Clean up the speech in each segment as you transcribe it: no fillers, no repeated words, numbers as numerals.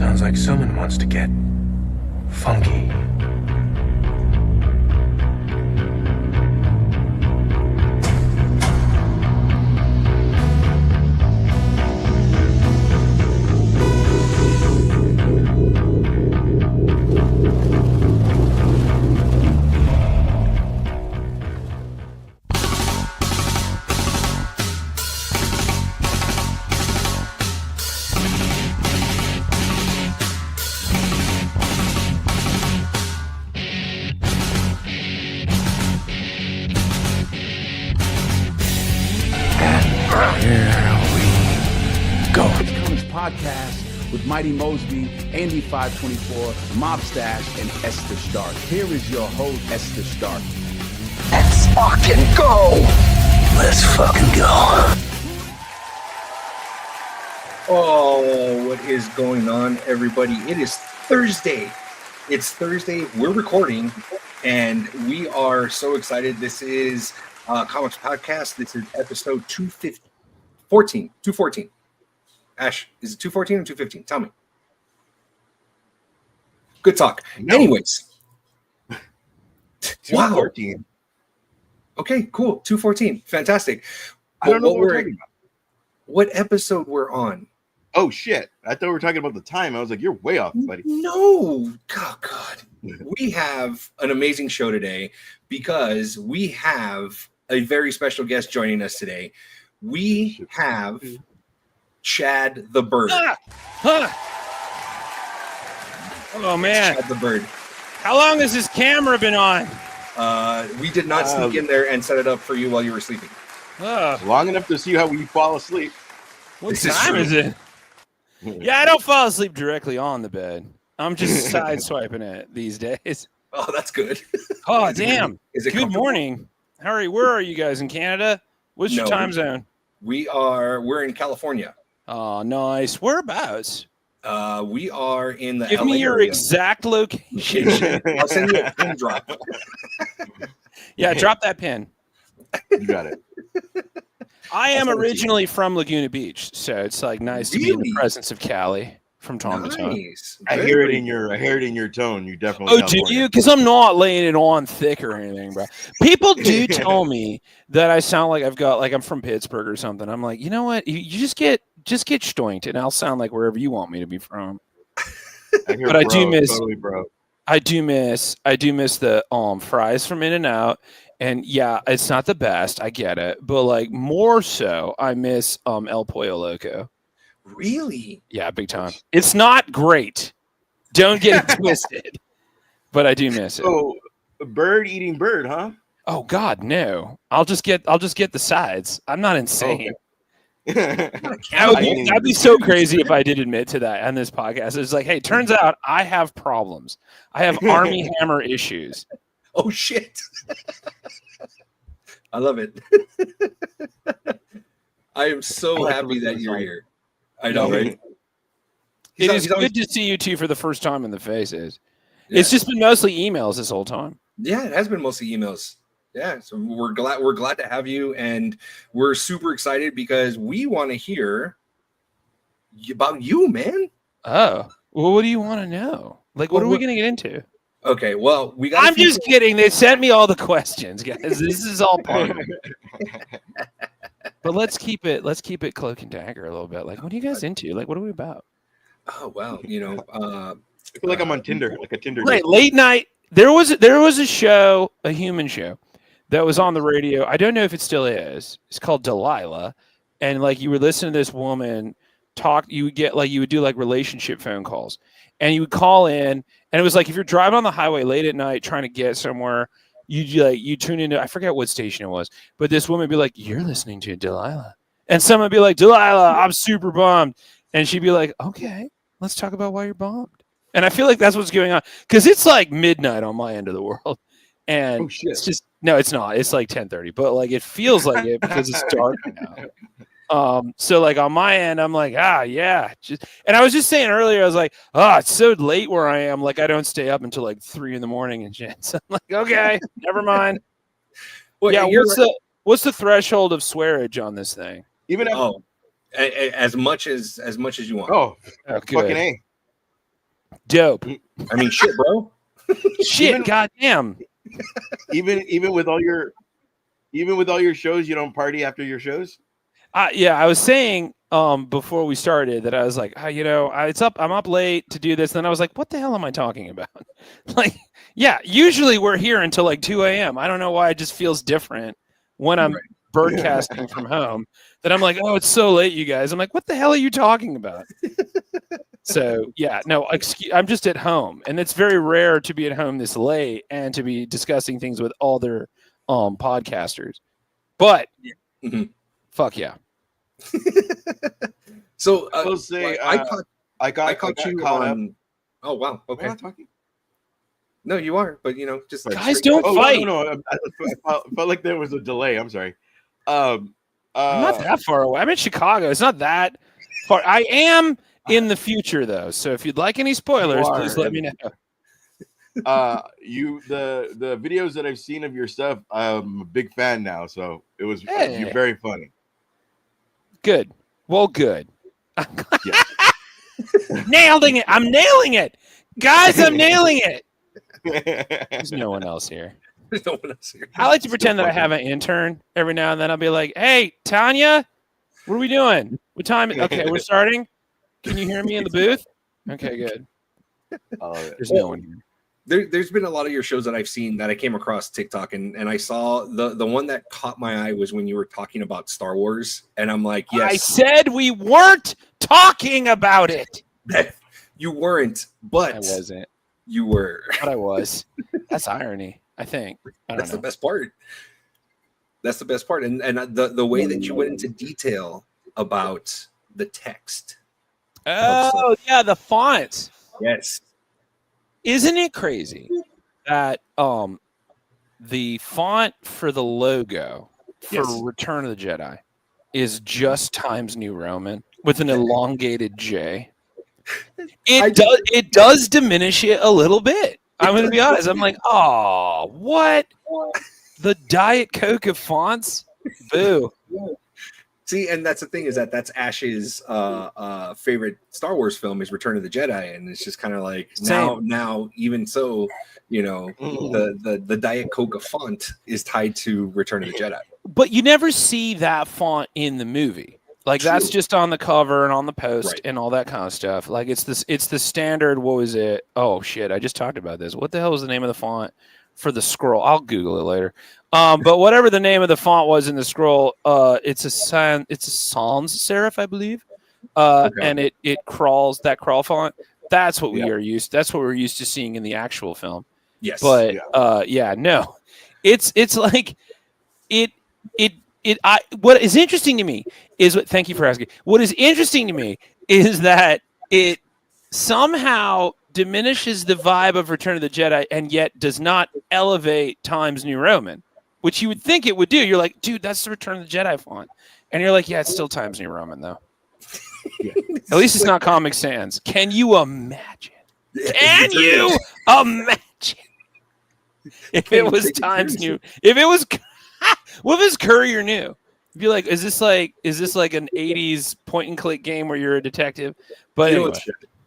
Sounds like someone wants to get funky. Podcast with Mighty Mosby, Andy 524, Mob Stash, and Esther Stark. Here is your host, Esther Stark. Let's fucking go! Let's fucking go. Oh, what is going on, everybody? It is Thursday. It's Thursday. We're recording, and we are so excited. This is Comix Podcast. This is episode 214. Ash, is it 214 or 215? Tell me. Good talk. No. Anyways. 214. Wow. Okay, cool. 214. Fantastic. I don't know what we're talking about. What episode we're on? Oh, shit. I thought we were talking about the time. I was like, you're way off, buddy. No. Oh, God. We have an amazing show today because we have a very special guest joining us today. We have Chad the Bird. Oh, man. Chad the Bird. How long has this camera been on? We did not sneak in there and set it up for you while you were sleeping. Long enough to see how we fall asleep. What time is it? Yeah, I don't fall asleep directly on the bed. I'm just sideswiping it these days. Oh, that's good. Oh, damn. Is it good morning. Where are you guys in Canada? What's your time zone? We're in California. Oh, nice. Whereabouts? We are in the Give LA me your area. exact location. I'll send you a pin drop. Yeah, drop that pin. You got it. I am originally from Laguna Beach, so it's like nice to be in the presence of Cali from time to time. I hear it in your tone. You definitely. Oh, do you? Because I'm not laying it on thick or anything, bro. People do tell me that I sound like I'm from Pittsburgh or something. I'm like, you know what? You just get stoinked, and I'll sound like wherever you want me to be from. But I do miss the fries from In-N-Out. And yeah, it's not the best. I get it. But like more so, I miss El Pollo Loco. Really? Yeah, big time. It's not great. Don't get it twisted. But I do miss it. Oh, bird eating bird, huh? Oh God, no. I'll just get the sides. I'm not insane. Okay. I'd be so crazy if I did admit to that on this podcast. It's like, hey, turns out I have problems. I have Army Hammer issues. Oh shit. I love it. I am so happy that you're here. I know, right? It is good to see you two for the first time in the faces. Yeah. It's just been mostly emails this whole time. Yeah, it has been mostly emails. Yeah, so we're glad to have you, and we're super excited because we want to hear about you, man. Oh, well, what do you want to know? Like, what are we going to get into? Okay, well, we got. I'm just kidding. They sent me all the questions, guys. This is all part of it. But let's keep it cloak and dagger a little bit. Like, what are you guys into? Like, what are we about? Oh well, I feel like I'm on Tinder, like a Tinder. Right, late night. There was a show, a human show, that was on the radio. I don't know if it still is. It's called Delilah, and like you would listen to this woman talk. You would do like relationship phone calls, and you would call in. And it was like if you're driving on the highway late at night trying to get somewhere, you tune into, I forget what station it was, but this woman would be like, "You're listening to Delilah," and someone would be like, "Delilah, I'm super bummed," and she'd be like, "Okay, let's talk about why you're bummed." And I feel like that's what's going on because it's like midnight on my end of the world, and it's just it's not. It's like 10:30, but like it feels like it because it's dark now. So like on my end, I'm like, yeah. And I was just saying earlier, I was like, it's so late where I am. Like I don't stay up until like 3 a.m. and shit. So I'm like, okay, never mind. Well, yeah. What's the threshold of swearage on this thing? Even as much as you want. Oh, fucking A. Dope. I mean, shit, bro. Shit, Even- goddamn. Even with all your shows, you don't party after your shows. Yeah, I was saying before we started that I was like, I'm up late to do this. Then I was like, what the hell am I talking about? Like, yeah, usually we're here until like 2 a.m. I don't know why it just feels different when I'm broadcasting from home. That I'm like, oh, it's so late, you guys. I'm like, what the hell are you talking about? So yeah, no, I'm just at home, and it's very rare to be at home this late and to be discussing things with other podcasters. But fuck yeah. So I will say, I caught you on. Oh wow, okay. Am I not talking? No, you are, but just Guys, don't fight. No. I felt like there was a delay. I'm sorry. I'm not that far away. I'm in Chicago. It's not that far. I am in the future though, so if you'd like any spoilers, please let me know. The videos that I've seen of your stuff, I'm a big fan now. So it was you're very funny. Good. Well, good. Yeah. Nailing it. I'm nailing it. Guys, I'm nailing it. There's no one else here. There's no one else here. I like to pretend that I have an intern every now and then. I'll be like, hey, Tanya, what are we doing? What time? Okay, we're starting. Can you hear me in the booth? Okay, good. There's no one here. There's been a lot of your shows that I've seen that I came across TikTok, and I saw the one that caught my eye was when you were talking about Star Wars, and I'm like, yes. I said we weren't talking about it. You weren't, but I wasn't. You were. But I was. That's irony, I think. That's the best part. That's the best part, and the way that you went into detail about the text. Oh yeah, the fonts. Yes. Isn't it crazy that the font for the logo for Return of the Jedi is just Times New Roman with an elongated J? It does diminish it a little bit. I'm going to be honest. I'm like, oh, what? The Diet Coke of fonts? Boo. See, and that's the thing is that's Ash's favorite Star Wars film is Return of the Jedi, and it's just kind of like now even so, the Diet Coke font is tied to Return of the Jedi. But you never see that font in the movie. Like that's just on the cover and on the post and all that kind of stuff. Like it's the standard. What was it? Oh shit! I just talked about this. What the hell was the name of the font for the scroll? I'll Google it later. But whatever the name of the font was in the scroll, it's a sans serif, I believe. And it crawls, that crawl font. That's what we are used. That's what we're used to seeing in the actual film. Yes. But no, it's like what is interesting to me is thank you for asking. What is interesting to me is that it somehow diminishes the vibe of Return of the Jedi and yet does not elevate Times New Roman, which you would think it would do. You're like, dude, that's the Return of the Jedi font. And you're like, yeah, it's still Times New Roman, though. At least it's not Comic Sans. Can you imagine? Can you imagine? If it was Times New, what if it's Courier New? You'd be like, is this like an 80s point and click game where you're a detective? But anyway.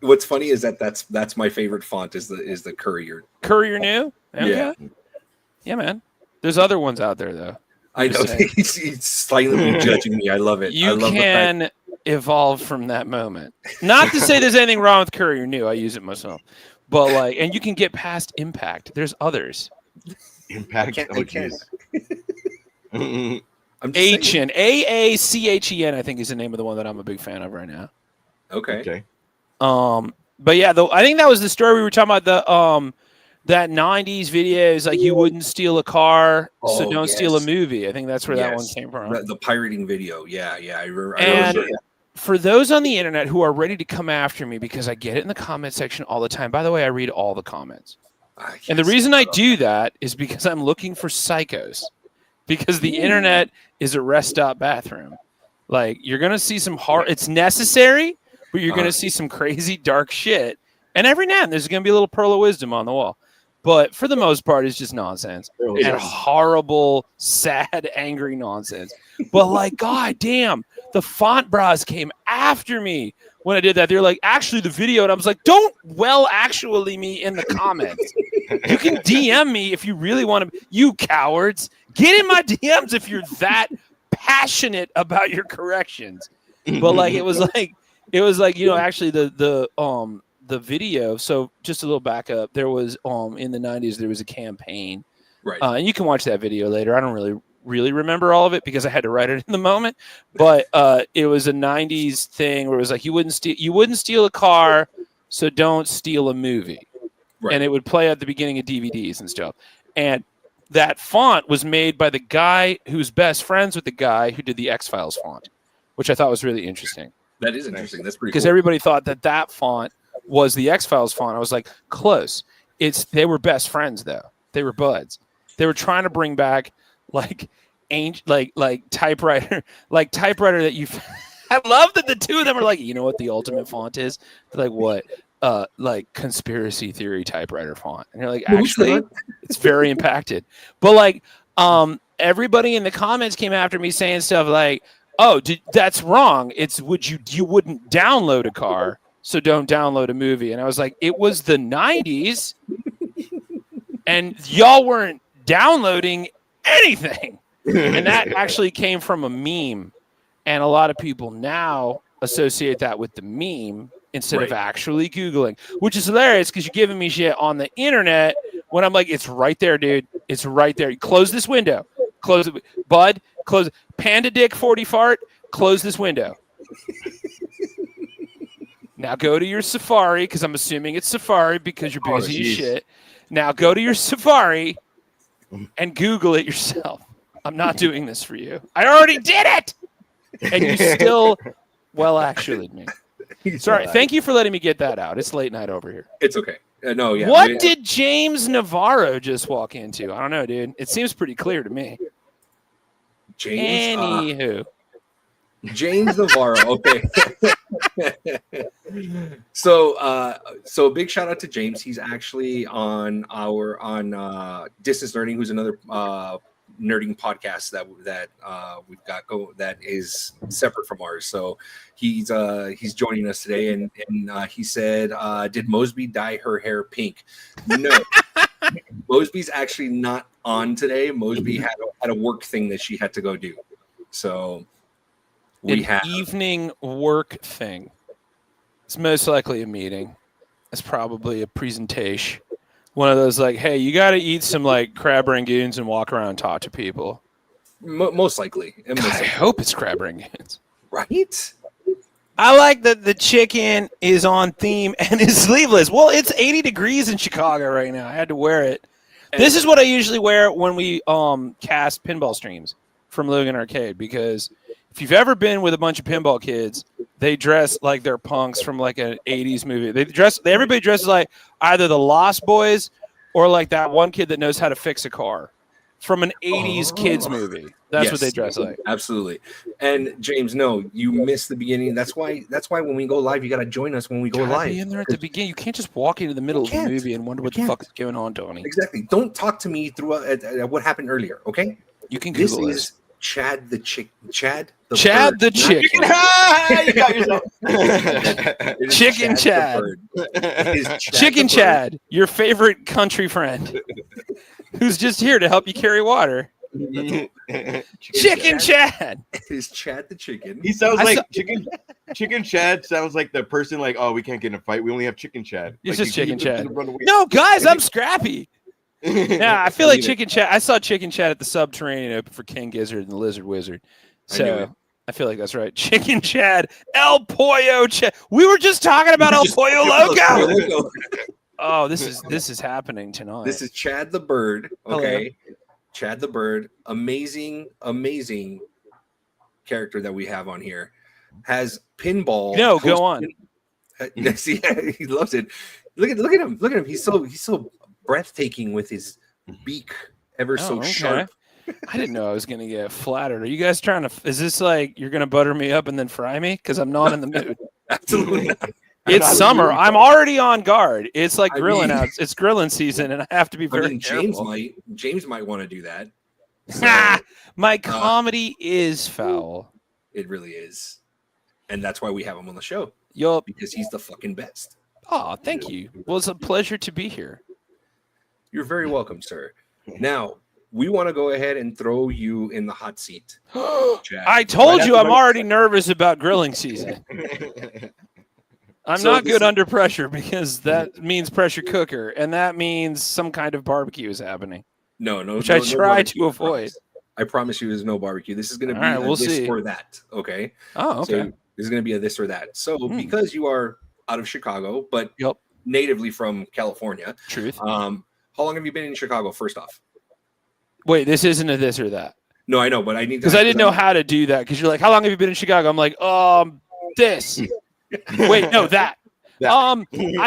What's funny is that's my favorite font is the Courier. Courier New? Okay. Yeah, man. There's other ones out there though. I know he's silently judging me. I love it. You can evolve from that moment. Not to say there's anything wrong with Courier New. I use it myself. But and you can get past Impact. There's others. Impact. Achen. AACHEN, I think is the name of the one that I'm a big fan of right now. Okay. But yeah, I think that was the story we were talking about, that 90s videos, like you wouldn't steal a car, so don't steal a movie. I think that's where that one came from. The pirating video. Yeah. I remember. And for those on the internet who are ready to come after me, because I get it in the comment section all the time. By the way, I read all the comments. And the reason I do that is because I'm looking for psychos. Because the internet is a rest stop bathroom. Like, you're going to see some it's necessary, but you're going to see some crazy dark shit. And every now and then there's going to be a little pearl of wisdom on the wall. But for the most part, it's just nonsense. And horrible, sad, angry nonsense. But like, god damn, the font bras came after me when I did that. They're like, actually, the video. And I was like, don't actually me in the comments. You can DM me if you really want to. You cowards. Get in my DMs if you're that passionate about your corrections. But like, it was like, actually the video. So just a little backup. There was, in the 90s, there was a campaign. Right. And you can watch that video later. I don't really remember all of it because I had to write it in the moment, but it was a 90s thing where it was like you wouldn't steal a car, so don't steal a movie. Right. And it would play at the beginning of DVDs and stuff. And that font was made by the guy who's best friends with the guy who did the X-Files font, which I thought was really interesting. That is interesting. That's pretty cool. Because everybody thought that font was the X-Files font. I was like, close. They were best friends though. They were buds. They were trying to bring back like typewriter that you. I love that the two of them are like, you know what the ultimate font is? They're like, what? Like conspiracy theory typewriter font, and you're like, actually, it's very impacted. But like, everybody in the comments came after me saying stuff like, oh, that's wrong. It's you wouldn't download a car, so don't download a movie. And I was like, it was the 90s, and y'all weren't downloading anything. And that actually came from a meme, and a lot of people now associate that with the meme instead of actually Googling, which is hilarious because you're giving me shit on the internet when I'm like, it's right there, dude. It's right there. Close this window. Close it. Bud, close it. Panda dick 40 fart, close this window. Now go to your Safari, because I'm assuming it's Safari because you're busy as shit. Now go to your Safari and Google it yourself. I'm not doing this for you. I already did it! And you still, actually me. Sorry, thank you for letting me get that out. It's late night over here. It's okay. No, yeah. What did James Navarro just walk into? I don't know, dude. It seems pretty clear to me. Anywho. James Navarro. Okay. So big shout out to James. He's actually on Distance Learning, who's another nerding podcast that we've got that is separate from ours. So he's joining us today, and he said, did Mosby dye her hair pink? No. Mosby's actually not on today. Mosby had a work thing that she had to go do. So we have evening work thing. It's most likely a meeting. It's probably a presentation. One of those like, hey, you got to eat some like crab rangoons and walk around and talk to people. Most likely. God, I hope it's crab rangoons. Right? I like that the chicken is on theme and is sleeveless. Well, it's 80 degrees in Chicago right now. I had to wear it. This is what I usually wear when we cast pinball streams from Logan Arcade, because if you've ever been with a bunch of pinball kids, they dress like they're punks from like an 80s movie. Everybody dresses like either the Lost Boys or like that one kid that knows how to fix a car from an 80s kids movie. That's what they dress like. Absolutely. And James, no, you missed the beginning. That's why when we go live, you got to join us when we go live. Be in there at the beginning. You can't just walk into the middle of the movie and wonder what the fuck is going on, Tony. Exactly. Don't talk to me throughout what happened earlier, okay? You can Google this. Is Chad the chicken. Chad the chicken. You got yourself. Chicken Chad. Chicken Chad, your favorite country friend, who's just here to help you carry water. Chicken Chad. It is Chad the chicken. He sounds like Chicken Chad sounds like the person like, oh, we can't get in a fight. We only have Chicken Chad. It's just Chicken Chad. No, guys, I'm scrappy. Yeah, I feel like Chicken Chad. I saw Chicken Chad at the Subterranean open for King Gizzard and the Lizard Wizard. So I feel like that's right. Chicken Chad, El Pollo Chad. We were just talking about El Pollo Loco. Oh, this is happening tonight. This is Chad the Bird. Okay. Hello. Chad the Bird, amazing character that we have on here. Has pinball. No, go on. See, he loves it. Look at him. Look at him. He's so breathtaking with his beak, sharp. I didn't know I was gonna get flattered. Are you guys trying to? Is this like you're gonna butter me up and then fry me? Because I'm not in the mood. Absolutely not. It's summer. I'm already on guard. It's like grilling out. It's grilling season, and I have to be very careful. James might want to do that. So, my comedy is foul. It really is, and that's why we have him on the show. Yup. because he's the fucking best. Oh, thank you. Well, it's a pleasure to be here. You're very welcome, sir. Now, we want to go ahead and throw you in the hot seat. Jack. I told Right you after I'm already nervous about grilling season. I'm So not this good is- under pressure because that means pressure cooker, and that means some kind of barbecue is happening, No, which I try barbecue, to I avoid. promise. I promise you there's no barbecue. This is going to All be right, a we'll this see. or that, okay? Oh, okay. So this is going to be a this or that. So because you are out of Chicago, but Yep. natively from California, Truth. how long have you been in Chicago, first off? Wait, this isn't a this or that. No, I know, but I need to Because I didn't know how to do that. Because you're like, how long have you been in Chicago? I'm like, this. Wait, no, that. I've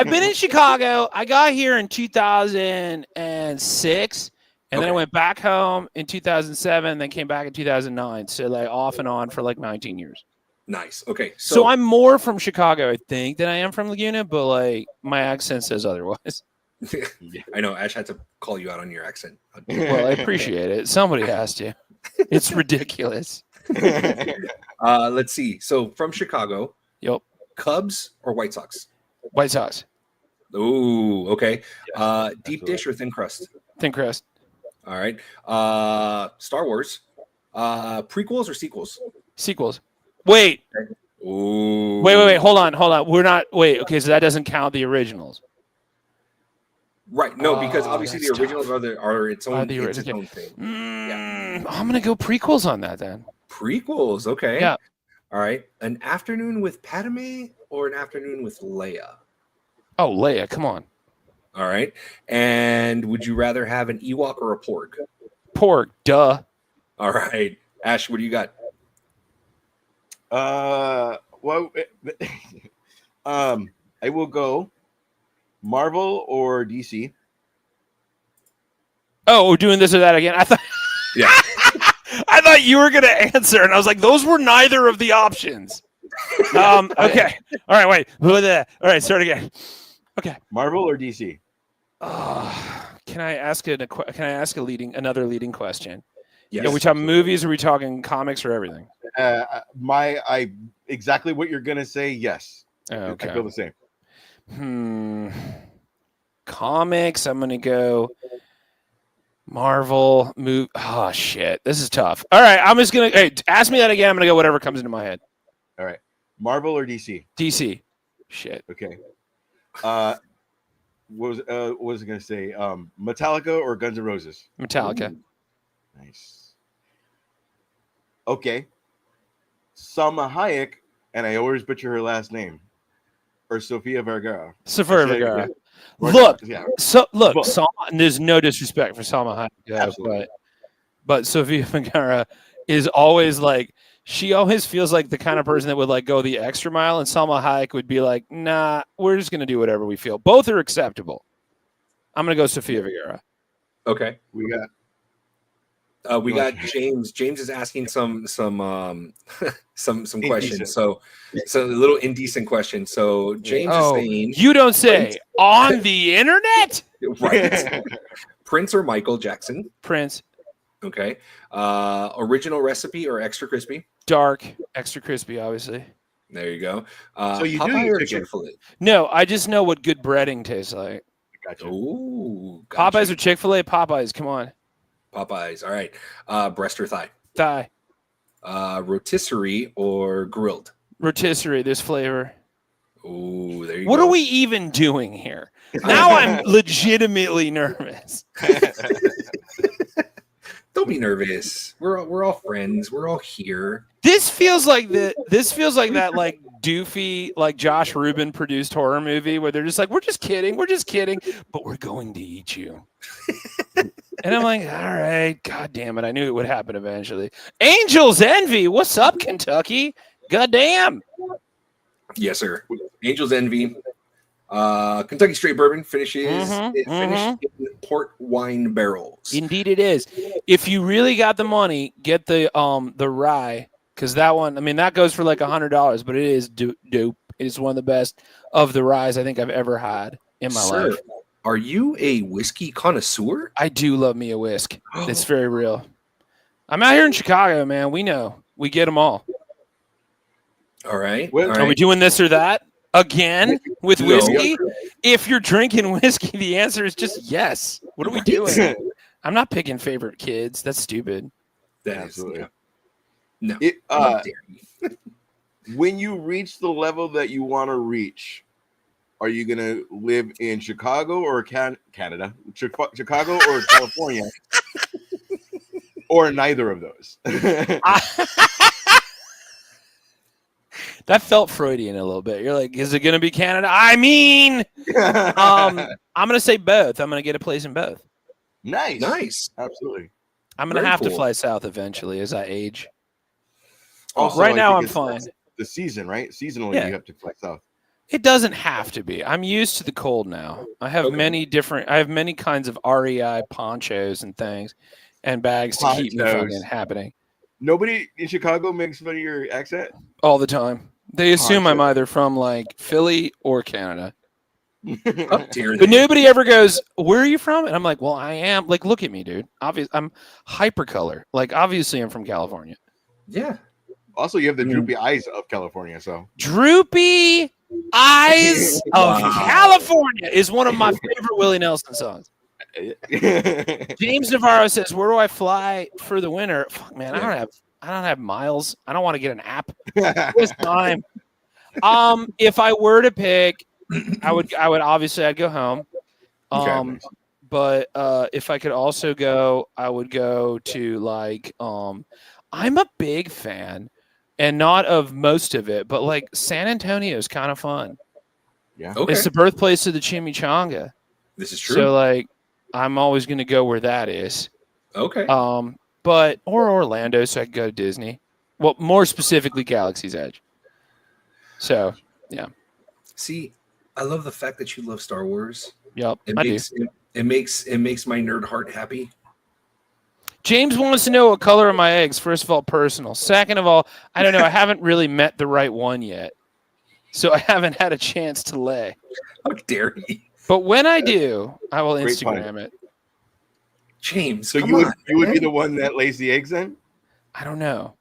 been in Chicago. I got here in 2006, and then I went back home in 2007, then came back in 2009. So like off and on for like 19 years. Nice. Okay. So I'm more from Chicago, I think, than I am from Laguna, but like my accent says otherwise. I know Ash had to call you out on your accent. Well, I appreciate it. Somebody has to. It's ridiculous. Let's see. So from Chicago, Yep. Cubs or White Sox? White Sox. Ooh, okay. Yes, Deep dish or thin crust? Thin crust. All right. Star Wars. Prequels or sequels? Sequels. Wait. Ooh. Wait. Hold on. We're not. Wait. Okay, so that doesn't count the originals. Right. No, because obviously the that's originals are its own, the it's its original. own thing. I'm gonna go prequels on that then. Prequels. Okay. Yeah. All right. An afternoon with Padme or an afternoon with Leia? Oh, Leia, come on. All right. And would you rather have an Ewok or a Porg? Pork, duh. All right. Ash, what do you got? Well, I will go Marvel or DC. Oh, we're doing this or that again. I thought. Yeah. I thought you were gonna answer, and I was like, those were neither of the options. Okay. All right. Wait. All right. Start again. Okay. Marvel or DC? Can I ask another leading question? Yes. Are we talking movies? Or are we talking comics or everything? I exactly what you're gonna say. Yes. Okay. I feel the same. Comics. I'm gonna go Marvel. Move. Oh shit. This is tough. All right. I'm just gonna. Hey, ask me that again. I'm gonna go whatever comes into my head. All right. Marvel or DC? DC. Shit. Okay. What was I gonna say? Metallica or Guns N' Roses? Metallica. Ooh, nice. Okay. Salma Hayek, and I always butcher her last name, or Sofia Vergara. Sofia Vergara. Or Look, not, yeah. look. Both. There's no disrespect for Salma Hayek, Absolutely. but Sofia Vergara is always like. She always feels like the kind of person that would like go the extra mile, and Salma Hayek would be like, "Nah, we're just gonna do whatever we feel." Both are acceptable. I'm gonna go Sofia Vergara. Okay. We got James. James is asking some questions. Indecent. So a little indecent question. So James is saying You don't say on the internet. right. Prince or Michael Jackson? Prince. Okay. Original recipe or extra crispy? Dark, extra crispy, obviously. There you go. So you do Popeye eat or chicken? Chick-fil-A? No, I just know what good breading tastes like. gotcha. Ooh, gotcha. Popeyes or Chick-fil-A? Popeyes, come on. Popeyes. All right. Breast or thigh? Thigh. Rotisserie or grilled? Rotisserie, there's flavor. Ooh, there you What go. are we even doing here? Now I'm legitimately nervous. Don't be nervous. We're all friends. We're all here. This feels like that like doofy like Josh Rubin produced horror movie where they're just like, we're just kidding, but we're going to eat you. And I'm like, all right, god damn it, I knew it would happen eventually. Angel's Envy, what's up, Kentucky? God damn. Yes, sir. Angel's Envy. Kentucky Straight Bourbon finished in port wine barrels. Indeed it is. If you really got the money, get the rye, because that one, I mean, that goes for like $100, but it is dope. It is one of the best of the ryes I think I've ever had in my life. Are you a whiskey connoisseur? I do love me a whisk. It's very real. I'm out here in Chicago, man. We know. We get them all. All right. Well, all Are we right. doing this or that? Again with No. whiskey? If you're drinking whiskey, the answer is just yes. What are we doing? I'm not picking favorite kids. That's stupid. That Absolutely. is no. It, How dare you. when you reach the level that you want to reach, are you going to live in Chicago or Canada? Chicago or California? Or neither of those? That felt Freudian a little bit. You're like, is it going to be Canada? I mean, I'm going to say both. I'm going to get a place in both. Nice. Absolutely. I'm going to Very have to cool. fly south eventually as I age. Also, right I now, think I'm it's fine. The season, right? Seasonally, Yeah. you have to fly south. It doesn't have to be. I'm used to the cold now. I have many kinds of REI ponchos and things and bags to keep me Ponchos. fucking happening Nobody in Chicago makes fun of your accent? all the time. They assume I'm Poncho. either from like Philly or Canada. How dare But they? nobody ever goes, "Where are you from?" And I'm like, "Well, I am." Like, look at me, dude. I'm hypercolor. Like, obviously, I'm from California. Yeah. Also, you have the droopy eyes of California, so. Droopy Eyes of Wow. California is one of my favorite Willie Nelson songs. James Navarro says, "Where do I fly for the winter?" Fuck, man, I don't have miles. I don't want to get an app this time. If I were to pick, I would obviously I'd go home. Okay. But if I could also go, I would go to like I'm a big fan, and not of most of it, but like San Antonio is kind of fun. Yeah. Okay. It's the birthplace of the chimichanga. This is true. So like I'm always going to go where that is. Okay. But or Orlando, so I could go to Disney. Well, more specifically, Galaxy's Edge. So yeah. See, I love the fact that you love Star Wars. Yep, It I do. makes my nerd heart happy. James wants to know what color are my eggs. First of all, personal. Second of all, I don't know. I haven't really met the right one yet, so I haven't had a chance to lay. How dare you, But when I do, I will Great Instagram it. James? So come you would on, you would be man. the one that lays the eggs then? I don't know.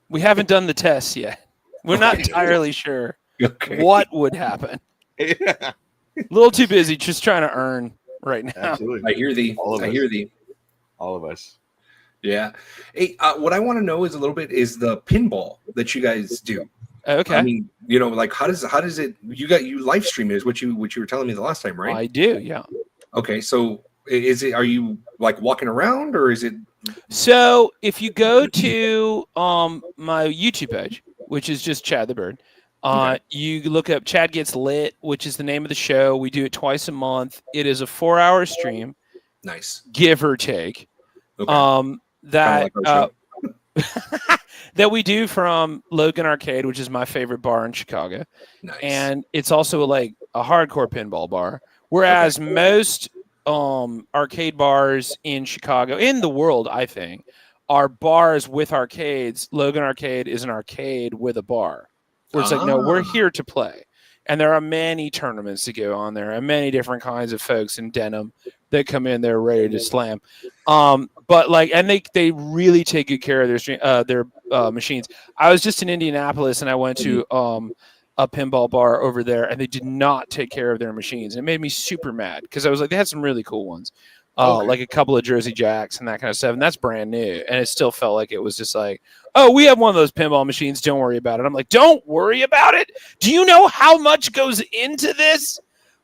We haven't done the test yet. We're not entirely sure Okay. what would happen. Yeah. A little too busy just trying to earn right now. Absolutely. I hear thee. All of I us. hear thee. All of us. Yeah. Hey, what I want to know is a little bit is the pinball that you guys do. Okay. I mean, like how does it? You live stream it is what you were telling me the last time, right? I do, yeah. Okay, so are you like walking around or is it? So if you go to my YouTube page, which is just Chad the Bird, you look up Chad Gets Lit, which is the name of the show. We do it twice a month. It is a 4-hour stream, Nice. give or take. Okay. That Kinda like our that we do from Logan Arcade, which is my favorite bar in Chicago, Nice. and it's also like a hardcore pinball bar. Whereas most arcade bars in Chicago, in the world, I think, are bars with arcades. Logan Arcade is an arcade with a bar, where it's like, no, we're here to play. And there are many tournaments to go on there, and many different kinds of folks in denim that come in there ready to slam. But like, and they really take good care of their machines. I was just in Indianapolis, and I went to a pinball bar over there, and they did not take care of their machines. And it made me super mad because I was like, they had some really cool ones, like a couple of Jersey Jacks and that kind of stuff, and that's brand new. And it still felt like it was just like, oh, we have one of those pinball machines. Don't worry about it. I'm like, don't worry about it. Do you know how much goes into this?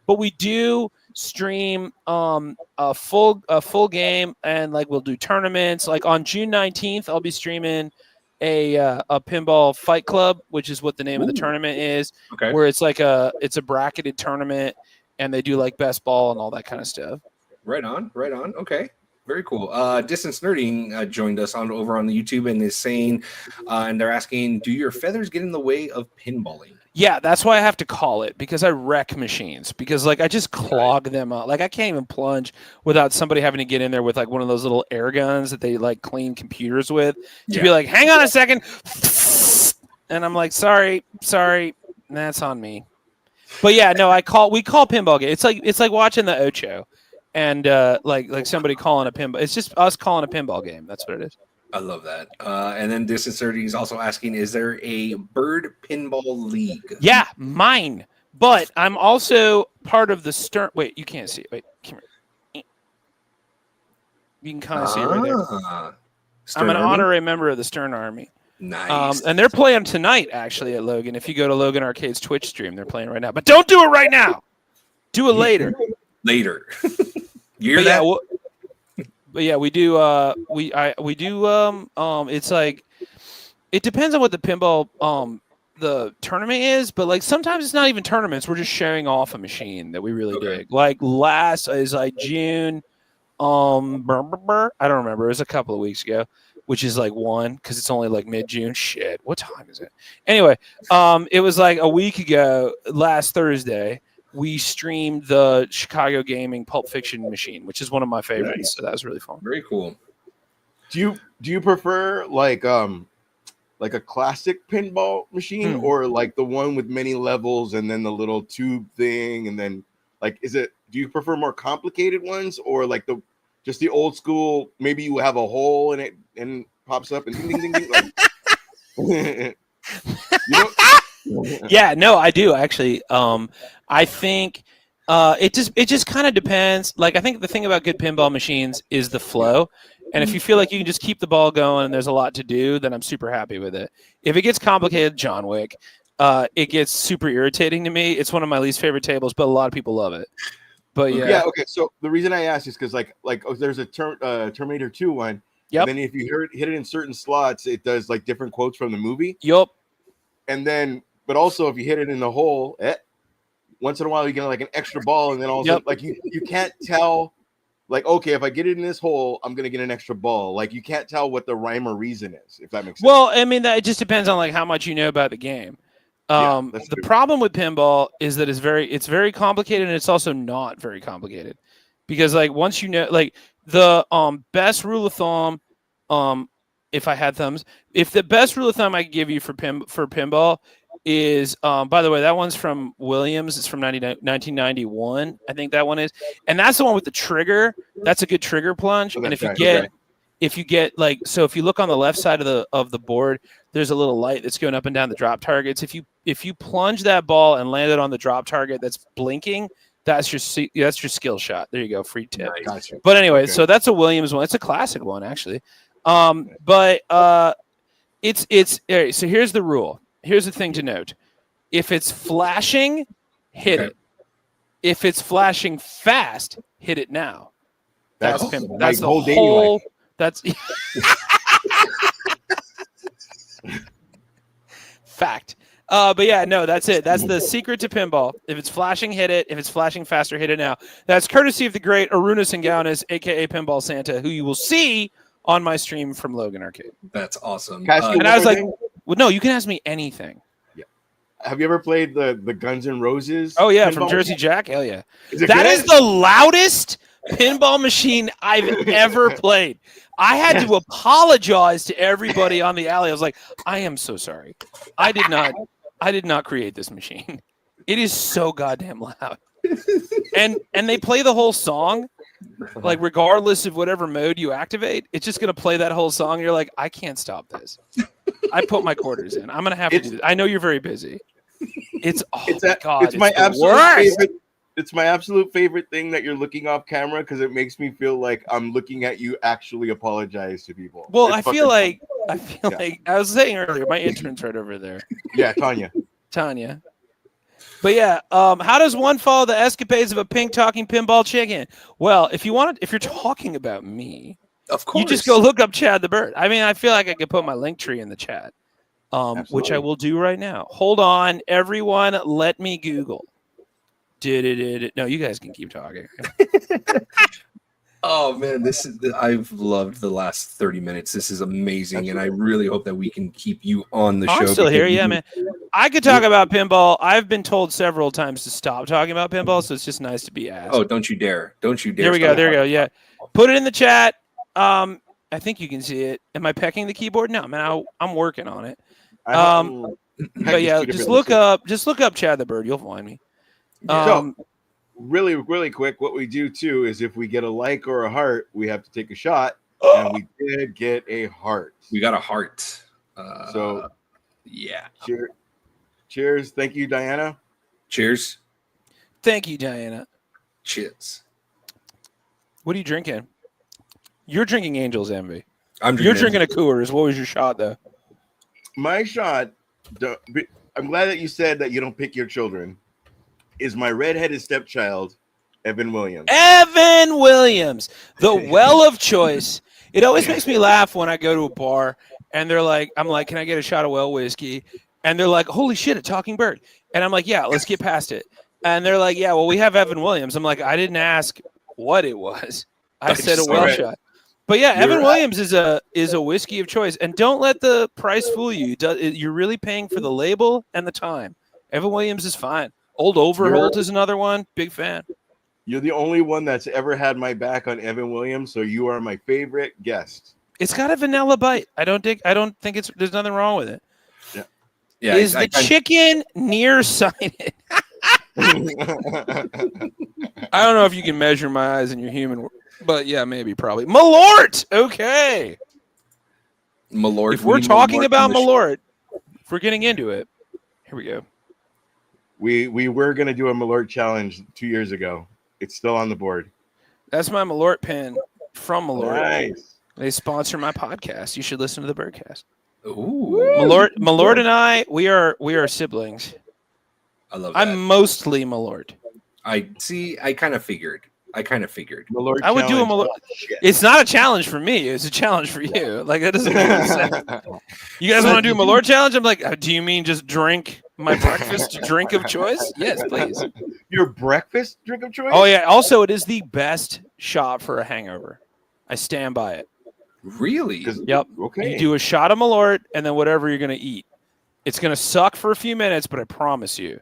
But we do stream a full game, and like we'll do tournaments. Like on June 19th, I'll be streaming a pinball fight club, which is what the name of the tournament is. Okay. Where it's like it's a bracketed tournament, and they do like best ball and all that kind of stuff. Right on. Okay. Very cool. Distance Nerding joined us over on the YouTube and is saying, and they're asking, do your feathers get in the way of pinballing? Yeah, that's why I have to call it, because I wreck machines, because like I just clog them up. Like I can't even plunge without somebody having to get in there with like one of those little air guns that they like clean computers with to be like, hang on a second. And I'm like, sorry, that's on me. But yeah, no, we call pinball game. It's like watching the Ocho. And like somebody calling a pinball. It's just us calling a pinball game. That's what it is. I love that. And then Distance 30 is also asking, is there a bird pinball league? Yeah, mine. But I'm also part of the Stern. Wait, you can't see it. Wait, come here. You can kind of see it right there. I'm Stern an Army? honorary member of the Stern Army. Nice. And they're playing tonight, actually, at Logan. If you go to Logan Arcade's Twitch stream, they're playing right now. But don't do it right now. Do it later. Later. You hear But that? but yeah, we do. We do. It's like it depends on what the pinball the tournament is, but like sometimes it's not even tournaments. We're just showing off a machine that we really dig. Like last is like June. I don't remember. It was a couple of weeks ago, which is like one because it's only like mid-June. Shit, what time is it? Anyway, it was like a week ago, last Thursday. We streamed the Chicago Gaming Pulp Fiction machine, which is one of my favorites. Nice. So that was really fun. Very cool. Do you prefer like a classic pinball machine or like the one with many levels and then the little tube thing and then like do you prefer more complicated ones or like just the old school, maybe you have a hole in it and pops up and ding ding ding ding like Yeah, no, I do actually. I think it just kind of depends. Like I think the thing about good pinball machines is the flow. And if you feel like you can just keep the ball going and there's a lot to do, then I'm super happy with it. If it gets complicated, John Wick, it gets super irritating to me. It's one of my least favorite tables, but a lot of people love it. But yeah. Okay. So the reason I asked is because there's a Terminator 2 one. Yep. And then if you hit it in certain slots, it does like different quotes from the movie. Yup. And then, but also if you hit it in the hole, once in a while you get like an extra ball, and then also like you can't tell. Like, okay, if I get it in this hole, I'm gonna get an extra ball. Like, you can't tell what the rhyme or reason is, if that makes sense. Well, I mean, it just depends on like how much you know about the game. The problem with pinball is that it's very complicated, and it's also not very complicated, because like once you know, like the best rule of thumb, if I had thumbs, if the best rule of thumb I could give you for pinball is, by the way, that one's from Williams. It's from 1991. I think that one is. And that's the one with the trigger. That's a good trigger plunge. And if you get like, so if you look on the left side of the board, there's a little light that's going up and down the drop targets. If you plunge that ball and land it on the drop target that's blinking, that's your skill shot. There you go. Free tip. Nice. Gotcha. But anyway, so that's a Williams one. It's a classic one, actually. But it's all right, so here's the rule. Here's the thing to note. If it's flashing, hit it. If it's flashing fast, hit it now. That's pinball. That's the whole. That's fact. But yeah, no, that's it. That's the secret to pinball. If it's flashing, hit it. If it's flashing faster, hit it now. That's courtesy of the great Aruna Singaunis, a.k.a. Pinball Santa, who you will see on my stream from Logan Arcade. That's awesome. And I was like, well, no, you can ask me anything. Yeah. Have you ever played the Guns N' Roses? Oh, yeah, from Jersey Jack? Hell yeah. That is the loudest pinball machine I've ever played. I had to apologize to everybody on the alley. I was like, I am so sorry. I did not create this machine. It is so goddamn loud. And they play the whole song, like regardless of whatever mode you activate, it's just gonna play that whole song. You're like, I can't stop this. I put my quarters in. I'm gonna have to do this. I know you're very busy. It's my absolute favorite. It's my absolute favorite thing that you're looking off camera because it makes me feel like I'm looking at you actually apologize to people. Well, I feel like I was saying earlier, my intern's right over there. Yeah, Tanya. But yeah, how does one follow the escapades of a pink talking pinball chicken? Well, if you're talking about me, of course, you just go look up Chad the Bird. I mean, I feel like I could put my link tree in the chat, which I will do right now. Hold on, everyone, let me Google. No, you guys can keep talking. Oh man, I've loved the last 30 minutes. This is amazing, and I really hope that we can keep you on the show. I'm still here, yeah, man. I could talk about pinball. I've been told several times to stop talking about pinball, so it's just nice to be asked. Oh, don't you dare! Don't you dare! There we go. Yeah, put it in the chat. I think you can see it. Am I pecking the keyboard? No, man. I'm working on it. But yeah, just look up Chad the Bird. You'll find me. So, really, really quick, what we do too is if we get a like or a heart, we have to take a shot, and we did get a heart. We got a heart. So, yeah. Cheers. Thank you, Diana. Cheers. Thank you, Diana. Cheers. What are you drinking? You're drinking Angel's Envy. I'm You're drinking. drinking a Coors. What was your shot, though? My shot, I'm glad that you said that you don't pick your children, is my redheaded stepchild, Evan Williams. Evan Williams, the well of choice. It always makes me laugh when I go to a bar and they're like, I'm like, can I get a shot of well whiskey? And they're like, holy shit, a talking bird. And I'm like, yeah, let's get past it. And they're like, yeah, well, we have Evan Williams. I'm like, I didn't ask what it was. I said a well shot. But yeah, Evan Williams is a whiskey of choice. And don't let the price fool you. You're really paying for the label and the time. Evan Williams is fine. Old Overholt is another one. Big fan. You're the only one that's ever had my back on Evan Williams, so you are my favorite guest. It's got a vanilla bite. I don't think it's there's nothing wrong with it. Yeah. Is the chicken nearsighted? I don't know if you can measure my eyes in your human, but yeah, maybe, probably. Malort! Okay. Malort. If we're talking about Malort, if we're getting into it, here we go. We were going to do a Malort challenge 2 years ago. It's still on the board. That's my Malort pen from Malort. Nice. They sponsor my podcast. You should listen to the Birdcast. Ooh. Malort and I, we are siblings. I love that. I'm mostly Malort. I see. I kind of figured. Malort I would do a challenge. Malort. It's not a challenge for me. It's a challenge for you. Like, that doesn't make any sense. You guys want to do a Malort challenge? I'm like, do you mean just drink my breakfast drink of choice? Yes, please. Your breakfast drink of choice? Oh, yeah. Also, it is the best shot for a hangover. I stand by it. Really? Yep. Okay. You do a shot of Malort and then whatever you're going to eat. It's going to suck for a few minutes, but I promise you,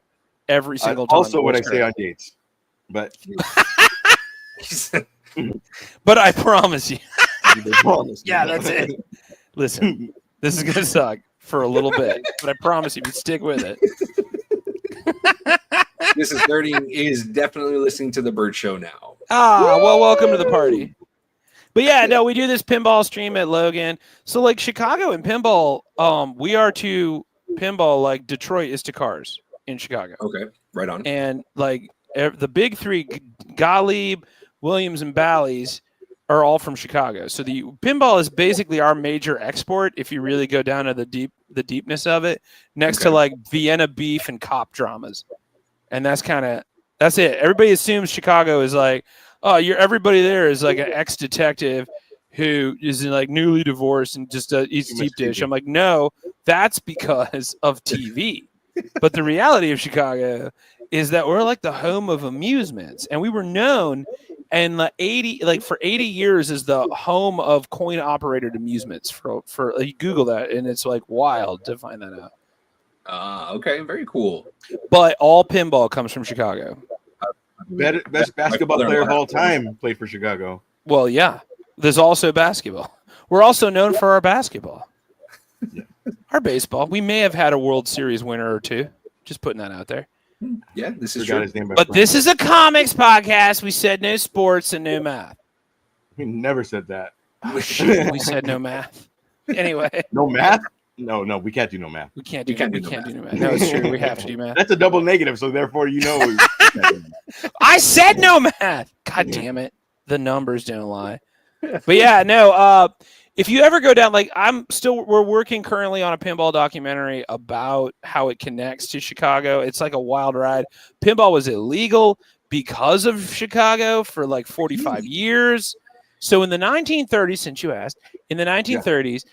every single time. Also, what I say on dates. But but I promise you. Yeah, that's it. Listen, this is going to suck for a little bit, but I promise you, if you stick with it. Mrs. Nerding is definitely listening to the Bird Show now. Well, welcome to the party. But yeah, no, we do this pinball stream at Logan. So like Chicago and pinball, we are to pinball like Detroit is to cars in Chicago. Okay, right on. And like the big three, Gottlieb, Williams, and Bally's are all from Chicago. So the pinball is basically our major export if you really go down to the deepness of it, next to like Vienna beef and cop dramas. And that's it. Everybody assumes Chicago is like, oh, everybody there is like an ex-detective who is like newly divorced and just eats deep dish. I'm like, no, that's because of TV. But the reality of Chicago is that we're like the home of amusements, and we were known and for 80 years as the home of coin-operated amusements. For you Google that, and it's like wild to find that out. Okay, very cool. But all pinball comes from Chicago. Best basketball player of all time played for Chicago. Well, yeah. There's also basketball. We're also known for our basketball. Our baseball. We may have had a World Series winner or two. Just putting that out there. Yeah, this is true. But this is a comics podcast. We said no sports and no math. We never said that. Oh, shit. We said no math. Anyway. No math? No, we can't do no math. We can't do no math. No, it's true. We have to do math. That's a double negative, so therefore I said no math. God damn it. The numbers don't lie. But yeah, no, if you ever go down, like we're working currently on a pinball documentary about how it connects to Chicago. It's like a wild ride. Pinball was illegal because of Chicago for like 45 years. So in the 1930s, since you asked, in the 1930s,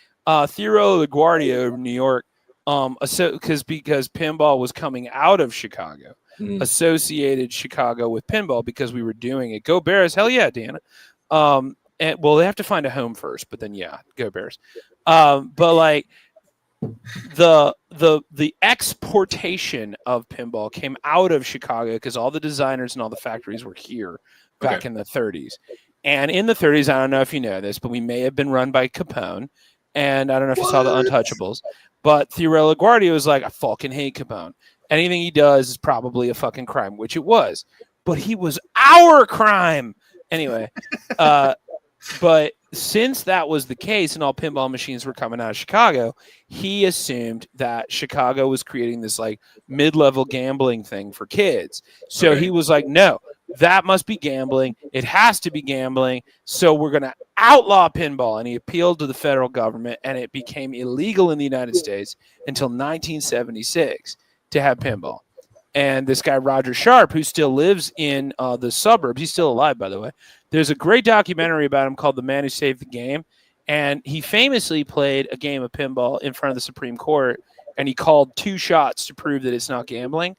Theo LaGuardia of New York, because pinball was coming out of Chicago, associated Chicago with pinball because we were doing it. Go Bears! Hell yeah, Deanna. And well, they have to find a home first, but then yeah, go Bears. But like the exportation of pinball came out of Chicago because all the designers and all the factories were here back in the 30s. And in the 30s, I don't know if you know this, but we may have been run by Capone. And I don't know if you saw The Untouchables, but Theo LaGuardia was like, I fucking hate Capone. Anything he does is probably a fucking crime, which it was. But he was our crime. Anyway, but since that was the case and all pinball machines were coming out of Chicago, he assumed that Chicago was creating this like mid-level gambling thing for kids. So he was like, no, that must be gambling. It has to be gambling. So we're going to outlaw pinball. And he appealed to the federal government, and it became illegal in the United States until 1976 to have pinball. And this guy, Roger Sharp, who still lives in the suburbs, he's still alive, by the way. There's a great documentary about him called The Man Who Saved the Game. And he famously played a game of pinball in front of the Supreme Court, and he called 2 shots to prove that it's not gambling.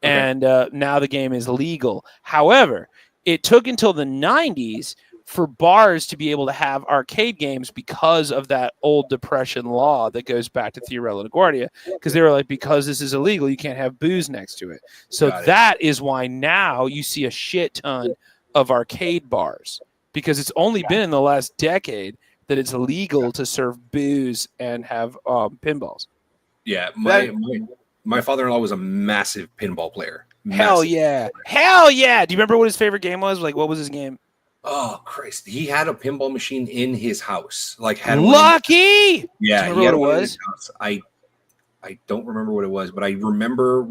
And now the game is legal. However, it took until the 90s for bars to be able to have arcade games because of that old Depression law that goes back to Theorella LaGuardia, because they were like, because this is illegal, you can't have booze next to it. So that is why now you see a shit ton of arcade bars, because it's only been in the last decade that it's illegal to serve booze and have pinballs. Yeah, my father-in-law was a massive pinball player. Hell yeah. Hell yeah. Do you remember what his favorite game was? Like, what was his game? Oh Christ! He had a pinball machine in his house. Like, had Lucky. Yeah, he had what it was. I don't remember what it was, but I remember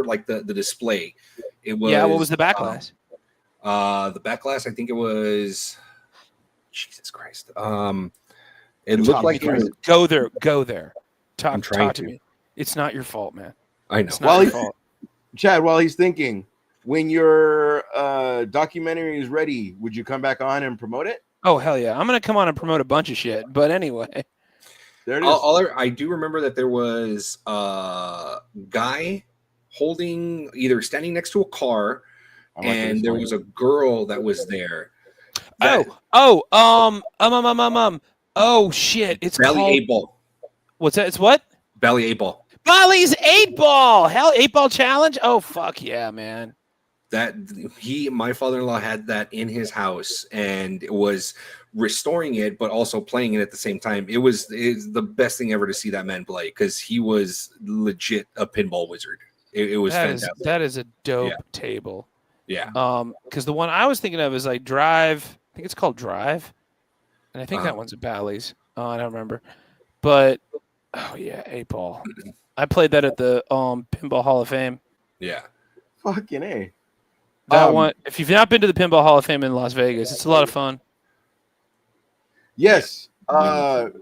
like the display. It was what was the back glass? The back glass. I think it was. Jesus Christ. It looked like it was, go there. Talk to to. me. It's not your fault, man. I know. It's not your fault. Chad, while he's thinking, when your documentary is ready, would you come back on and promote it? Oh, hell yeah. I'm going to come on and promote a bunch of shit. But anyway. There it is. I do remember that there was a guy either standing next to a car, and there was a girl that was there. Oh, shit. It's Bally called... 8-Ball. What's that? It's what? Bally 8-Ball. Bally's 8-Ball. Hell, 8-Ball challenge? Oh, fuck yeah, man. My father-in-law had that in his house and was restoring it, but also playing it at the same time. It's the best thing ever to see that man play, because he was legit a pinball wizard. It was fantastic. That is a dope table. Yeah. Because the one I was thinking of is like Drive. I think it's called Drive, and I think that one's at Bally's. I don't remember, but oh yeah, 8-Ball. I played that at the Pinball Hall of Fame. Yeah. Fucking A. That one. If you've not been to the Pinball Hall of Fame in Las Vegas, it's a lot of fun. Yes. The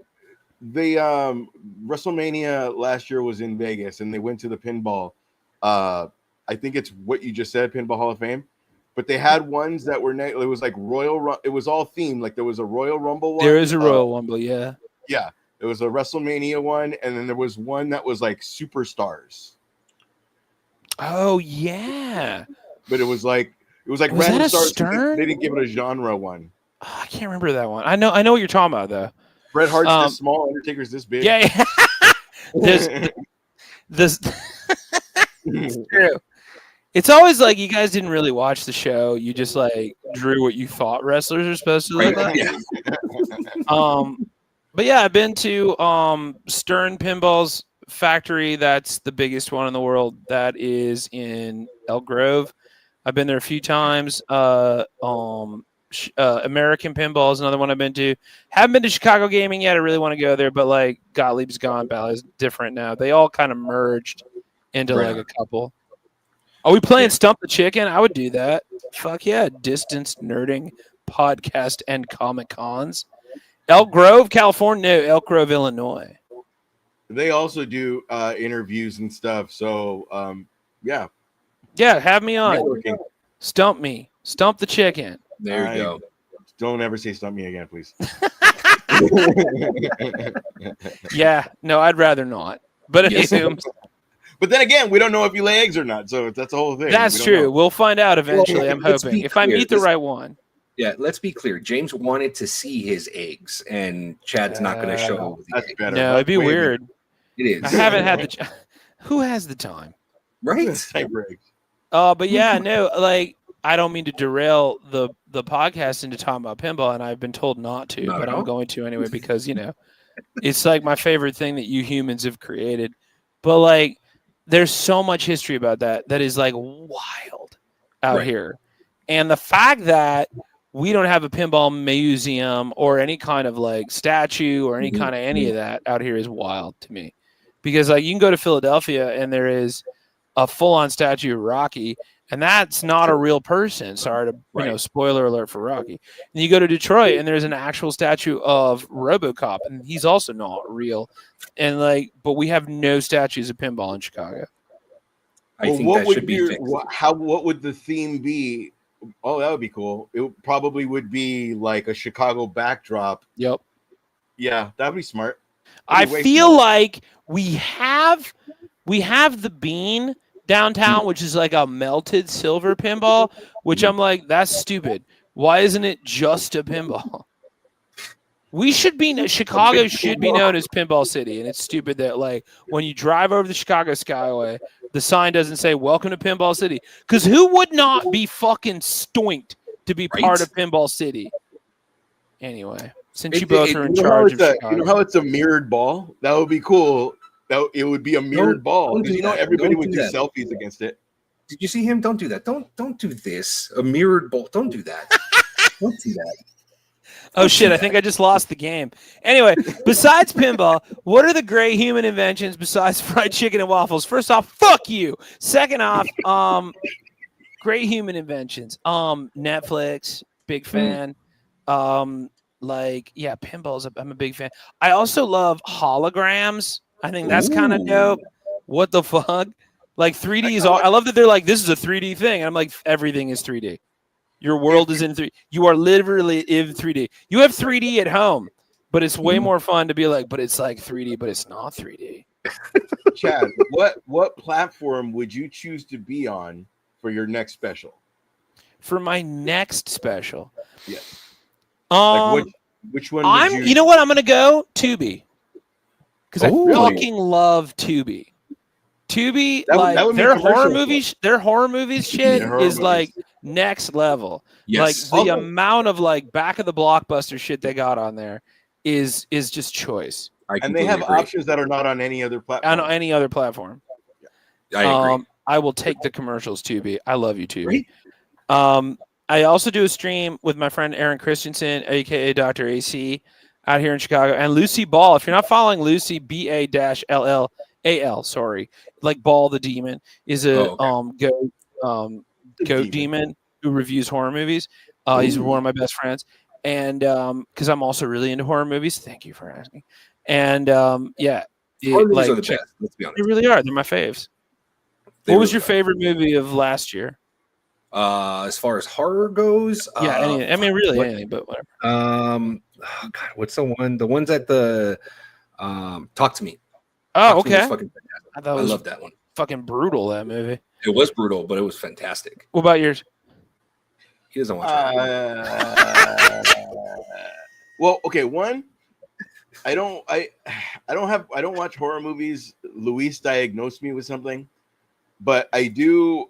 WrestleMania last year was in Vegas, and they went to the pinball. I think it's what you just said, Pinball Hall of Fame. But they had ones that were it was like it was all themed. Like there was a Royal Rumble one. There is a Royal Rumble, yeah. Yeah. There was a WrestleMania one, and then there was one that was like Superstars. Oh yeah. But it was like was random that a stars. Stern? They didn't give it a genre one. Oh, I can't remember that one. I know what you're talking about though. Bret Hart's this small, Undertaker's this big. Yeah. This it's true. It's always like you guys didn't really watch the show. You just like drew what you thought wrestlers are supposed to look like. Yeah. But yeah, I've been to Stern Pinball's factory. That's the biggest one in the world. That is in Elk Grove. I've been there a few times. American Pinball is another one I've been to. Haven't been to Chicago Gaming yet. I really want to go there, but like Gottlieb's gone. Bally's different now. They all kind of merged into like a couple. Are we playing Stump the Chicken? I would do that. Fuck yeah. Distance nerding podcast and Comic Cons. Elk Grove, California. No, Elk Grove, Illinois. They also do interviews and stuff. So, yeah. Yeah, have me on. Networking. Stump me. Stump the Chicken. There you go. Don't ever say stump me again, please. Yeah. No, I'd rather not. But it assumes. But then again, we don't know if you lay eggs or not, so that's the whole thing. That's true. Know. We'll find out eventually. I'm hoping if I meet the right one. Yeah, let's be clear. James wanted to see his eggs, and Chad's not going to show. That's better. No, it'd be weird. It is. I haven't had the. Who has the time? Right. But yeah, no, like I don't mean to derail the podcast into talking about pinball, and I've been told not to, but I'm going to anyway because it's like my favorite thing that you humans have created. But like. There's so much history about that is like wild out here. And the fact that we don't have a pinball museum or any kind of like statue or any kind of any of that out here is wild to me. Because like you can go to Philadelphia and there is a full-on statue of Rocky, and that's not a real person. Sorry to spoiler alert for Rocky. And you go to Detroit and there's an actual statue of RoboCop, and he's also not real. And like, but we have no statues of pinball in Chicago. I think that should be fixed. What would the theme be? Oh, that would be cool. It probably would be like a Chicago backdrop. Yep. Yeah, that'd be smart. I feel like we have the Bean downtown, which is like a melted silver pinball, which I'm like, that's stupid. Why isn't it just a pinball? Chicago should be known as Pinball City, and it's stupid that like when you drive over the Chicago Skyway, the sign doesn't say "Welcome to Pinball City," because who would not be fucking stoinked to be part of Pinball City? Anyway, since you both are in charge of Chicago, you know how it's a mirrored ball? That would be cool. It would be a mirrored ball because everybody would do selfies against it. Did you see him? Don't do that. Don't do this. A mirrored ball. Don't do that. Don't do that. Oh shit, I think I just lost the game. Anyway, besides pinball, what are the great human inventions besides fried chicken and waffles? First off, fuck you. Second off, great human inventions. Netflix, big fan. Pinballs, I'm a big fan. I also love holograms. I think that's kind of dope. What the fuck? Like 3D is all I love that they're like, this is a 3D thing. And I'm like, everything is 3D. Your world is in 3D. You are literally in 3D. You have 3D at home, but it's way more fun to be like, but it's like 3D, but it's not 3D. Chad, what platform would you choose to be on for your next special? For my next special? Yes. Which one? You know what? I'm gonna go Tubi because I fucking love Tubi. Tubi, their horror movies shit is like next level. Yes. Like the amount of like back of the blockbuster shit they got on there is just choice. And they have options that are not on any other platform. On any other platform. I agree. I will take the commercials, Tubi. I love you, Tubi. I also do a stream with my friend Aaron Christensen, aka Dr. AC, out here in Chicago, and Lucy Ball. If you're not following Lucy, BA-LLAL, sorry, like Ball the Demon is a goat demon who reviews horror movies. He's one of my best friends, and because I'm also really into horror movies. Thank you for asking. And horror movies are the best. Let's be honest. They really are. They're my faves. What was your favorite movie of last year? As far as horror goes, anything, but whatever. God, what's the one? The ones at the Talk to Me. Oh, okay. I love that one. Fucking brutal, that movie. It was brutal, but it was fantastic. What about yours? He doesn't watch it. Well, okay, one. I don't watch horror movies. Luis diagnosed me with something, but I do.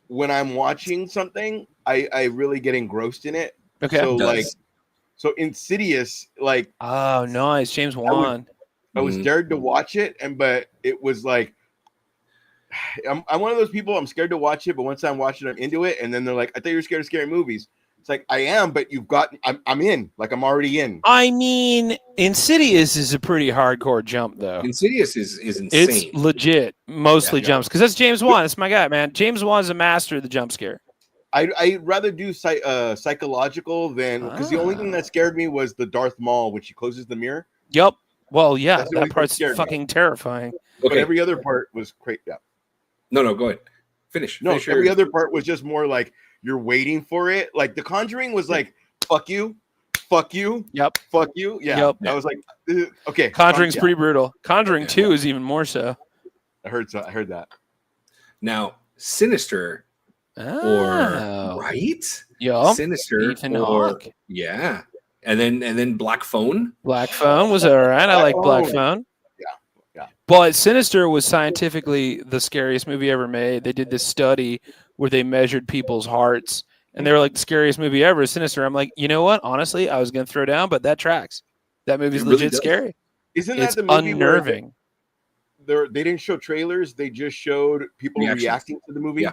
When I'm watching something, I really get engrossed in it. Okay. So Insidious, like, oh, nice, James Wan. I was dared to watch it, but it was like, I'm one of those people. I'm scared to watch it, but once I'm watching, I'm into it. And then they're like, "I thought you were scared of scary movies." It's like I am, but I'm in. Like I'm already in. I mean, Insidious is a pretty hardcore jump, though. Insidious is insane. It's legit, mostly jumps because that's James Wan. That's my guy, man. James Wan's a master of the jump scare. I'd rather do psychological than because the only thing that scared me was the Darth Maul, which he closes the mirror. Yep. Well, yeah, that part's fucking terrifying. Okay. But every other part was great. Yeah. No, go ahead. Finish. Every other part was just more like you're waiting for it. Like The Conjuring was like, fuck you. Yep. Fuck you. Yeah. Yep. I was like, okay. Conjuring's pretty brutal. Conjuring 2 is even more so. I heard that. Now, Sinister right? Yeah. Sinister Ethan Hawke. Yeah. And then Black Phone. Black Phone was all right. I like Black Phone. Yeah. But Sinister was scientifically the scariest movie ever made. They did this study where they measured people's hearts, and they were like, the scariest movie ever is Sinister. I'm like, you know what? Honestly, I was going to throw down, but that tracks. That movie's legit scary. Isn't that the movie unnerving? They didn't show trailers. They just showed people reacting to the movie. Yeah.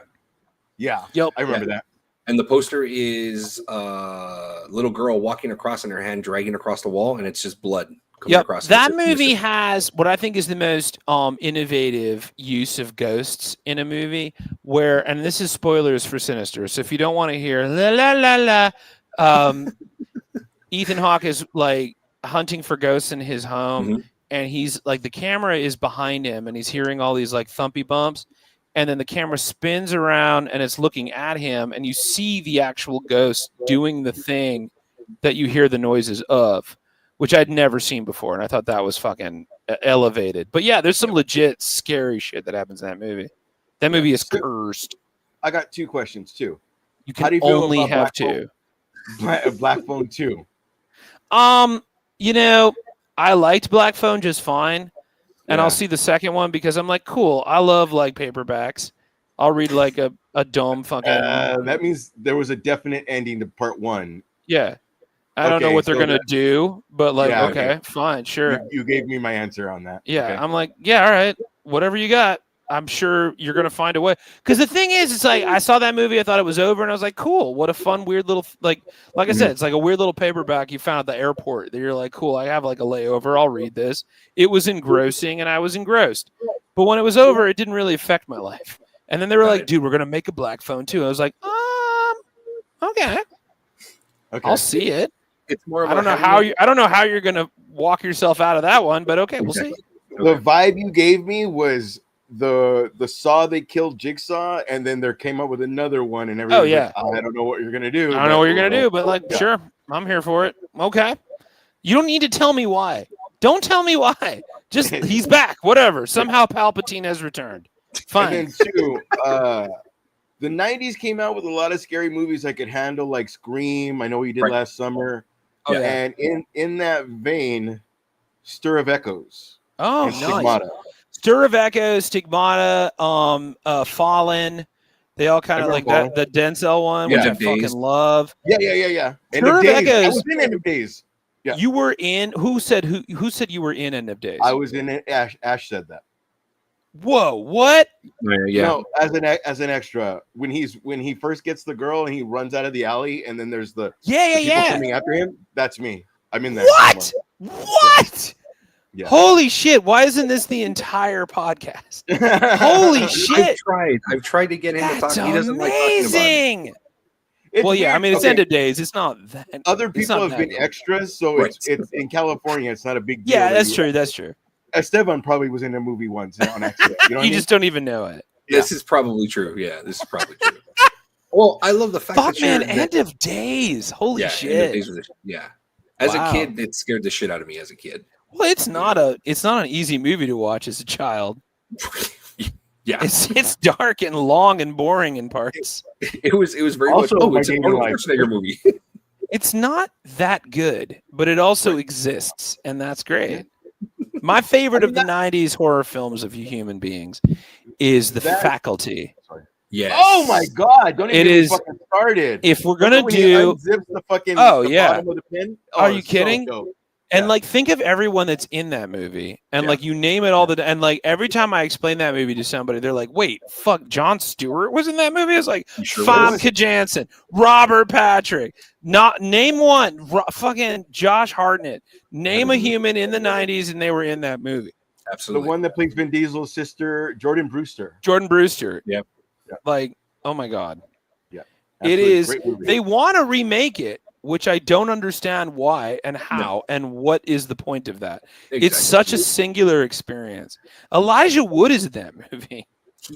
Yeah. Yep. I remember that. And the poster is a little girl walking across and her hand dragging across the wall, and it's just blood coming across. That movie has what I think is the most innovative use of ghosts in a movie. Where, and this is spoilers for Sinister, so if you don't want to hear la la la la, Ethan Hawke is like hunting for ghosts in his home, and he's like the camera is behind him, and he's hearing all these like thumpy bumps. And then the camera spins around and it's looking at him, and you see the actual ghost doing the thing that you hear the noises of, which I'd never seen before. And I thought that was fucking elevated. But yeah, there's some legit scary shit that happens in that movie. That movie is cursed. I got 2 questions too. You can only have 2. Black Phone 2. You know, I liked Black Phone just fine. And I'll see the second one because I'm like, cool. I love like paperbacks. I'll read like a dumb fucking. That means there was a definite ending to part 1. Yeah, I don't know what they're gonna do, but like, okay, fine, sure. You gave me my answer on that. Yeah, okay. I'm like, yeah, all right, whatever you got. I'm sure you're gonna find a way. Because the thing is, it's like I saw that movie, I thought it was over, and I was like, cool, what a fun, weird little like I said, it's like a weird little paperback you found at the airport that you're like, cool, I have like a layover, I'll read this. It was engrossing, and I was engrossed. But when it was over, it didn't really affect my life. And then they were like, dude, we're gonna make a Black Phone too. I was like, okay, I'll see it. It's more of I don't know how you're gonna walk yourself out of that one, but okay, we'll see. The vibe you gave me was the Saw they killed Jigsaw, and then there came up with another one, and everyone like, I don't know what you're gonna do. I don't know what you're gonna do, but like, sure, I'm here for it. Okay, you don't need to tell me why. Don't tell me why. Just he's back. Whatever. Somehow Palpatine has returned. Fine. And then 2, the 90s came out with a lot of scary movies I could handle, like Scream. I know he did last summer. Oh, yeah. And in that vein, Stir of Echoes. Oh, and nice. Stigmata. Stir of Echoes, Stigmata, Fallen. They all kind of like that. The Denzel one, which I fucking love. Yeah. Stir of Echoes. I was in End of Days. Yeah. You were in. Who said you were in End of Days? I was in it. Ash said that. Whoa! What? Yeah. No, as an extra, when he first gets the girl and he runs out of the alley, and then there's the people coming after him. That's me. I'm in that. What? What? Yeah. Holy shit! Why isn't this the entire podcast? Holy shit! I've tried to get him to talk. He doesn't like talking about it. It's well, yeah, weird. I mean, it's End of Days. It's not that. Other people have been extras, so it's in California. It's not a big deal. Yeah, that's true. That's true. Esteban probably was in a movie once on accident. You know you just don't even know it. This is probably true. Yeah, this is probably true. Well, I love the fact that End of Days. Holy shit. End of Days As a kid, it scared the shit out of me as a kid. Well, it's not an easy movie to watch as a child. Yeah, it's dark and long and boring in parts. It was very also much. It's an Arnold Schwarzenegger movie. It's not that good, but it also exists, and that's great. My favorite of the 90s horror films of human beings is The Faculty. Yes. Oh my God! Don't even get me fucking started. If we're gonna do, the fucking bottom of the pin. Are you kidding? And like, think of everyone that's in that movie, and like, you name it all and like, every time I explain that movie to somebody, they're like, "Wait, fuck, Jon Stewart was in that movie?" It's like Famke Janssen, Robert Patrick. Not name one. Fucking Josh Hartnett. Name a human in the '90s, and they were in that movie. Absolutely. The one that plays Vin Diesel's sister, Jordan Brewster. Yep. Like, oh my God. Yeah. It is. They want to remake it, which I don't understand why and how and what is the point of that. Exactly. It's such a singular experience. Elijah Wood is in that movie.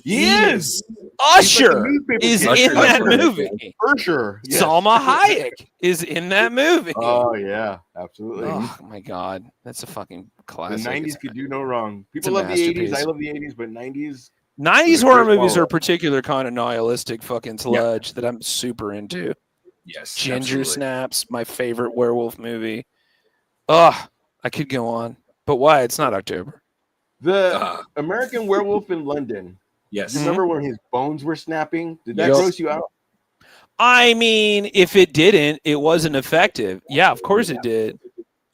Yes. Usher is in that movie. For sure. Yes. Salma Hayek is in that movie. Oh, yeah. Absolutely. Oh, my God. That's a fucking classic. The 90s could do no wrong. People love the 80s. I love the 80s, but 90s horror movies are a particular kind of nihilistic fucking sludge that I'm super into. Yes. Ginger Snaps, my favorite werewolf movie. Oh, I could go on. But why? It's not October. The American Werewolf in London. Yes. Remember when his bones were snapping? Did that gross you out? I mean, if it didn't, it wasn't effective. Yeah, of course it did.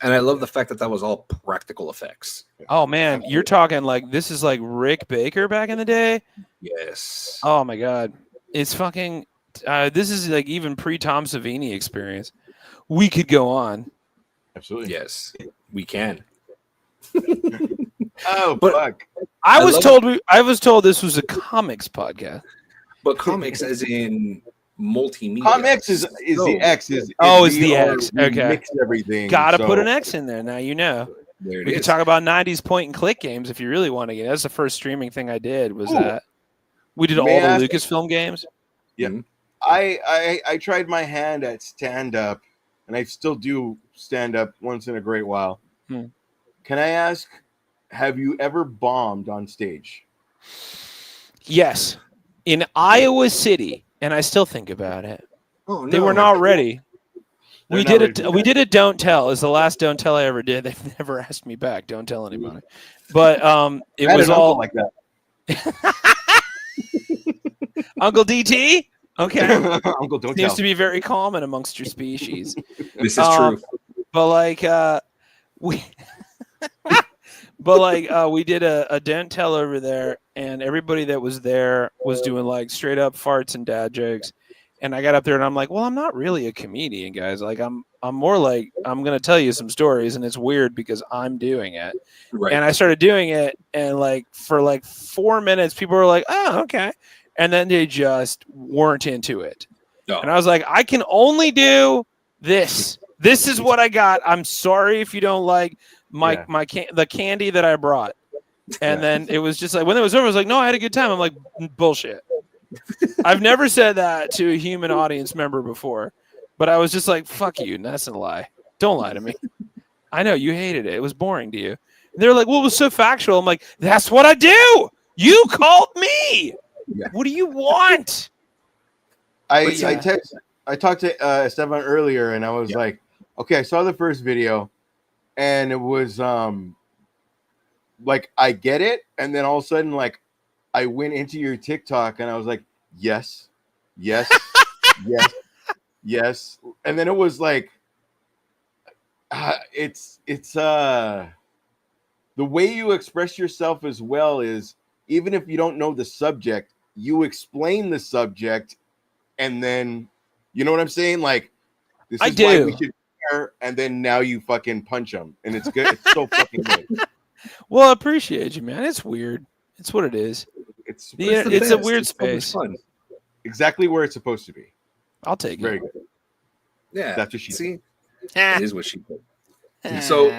And I love the fact that was all practical effects. Oh, man. You're talking like this is like Rick Baker back in the day? Yes. Oh, my God. It's fucking This is like even pre-Tom Savini experience. We could go on. Absolutely. Yes, we can. Oh, But- fuck. I was love told this was a comics podcast. But comics, as in multimedia. Comix is the X. Is the are- X. we Okay. mix everything. Gotta so- put an X in there. Now you know. There it We is. could talk about 90s point and click games if you really want to get. That's the first streaming thing I did was Ooh. that. We did all May I the ask- Lucasfilm games. I tried my hand at stand up, and I still do stand up once in a great while. Hmm. Can I ask, have you ever bombed on stage? Yes. In Iowa City, and I still think about it. Oh, no. They were not ready. They're We not did ready it. for We that. did a don't tell. It's the last don't tell I ever did. They've never asked me back. Don't tell anybody. But it I had was an uncle all like that. Uncle DT. Okay, Uncle, don't seems tell. to be very common amongst your species. This is true. But like we, but like we did a don't tell over there, and everybody that was there was doing like straight up farts and dad jokes. And I got up there and I'm like, well, I'm not really a comedian, guys. Like I'm more like I'm gonna tell you some stories, and it's weird because I'm doing it. Right. And I started doing it, and like for like 4 minutes, people were like, "Oh, okay," and then they just weren't into it. No. And I was like, "I can only do this. This is what I got. I'm sorry if you don't like the candy that I brought." And then it was just like when it was over, I was like, "No, I had a good time." I'm like, "Bullshit." I've never said that to a human audience member before, but I was just like, "Fuck you." And that's a lie. Don't lie to me. I know you hated it. It was boring to you. And they were like, "Well, it was so factual." I'm like, "That's what I do. You called me. Yeah. What do you want?" I But yeah. I talked to Stefan earlier, and I was like, okay, I saw the first video, and it was like I get it, and then all of a sudden, like I went into your TikTok, and I was like, yes, yes, yes, yes, and then it was like, it's the way you express yourself as well is even if you don't know the subject, you explain the subject, and then you know what I'm saying? Like, this I is why we do. should care, and then now you fucking punch them, and it's good. It's so fucking good. Well, I appreciate you, man. It's weird. It's what it is. It's It's a best. weird It's so much space. fun. exactly where it's supposed to be. I'll take Very it. good. Yeah. That's what she See, Ah. it is what she did. So,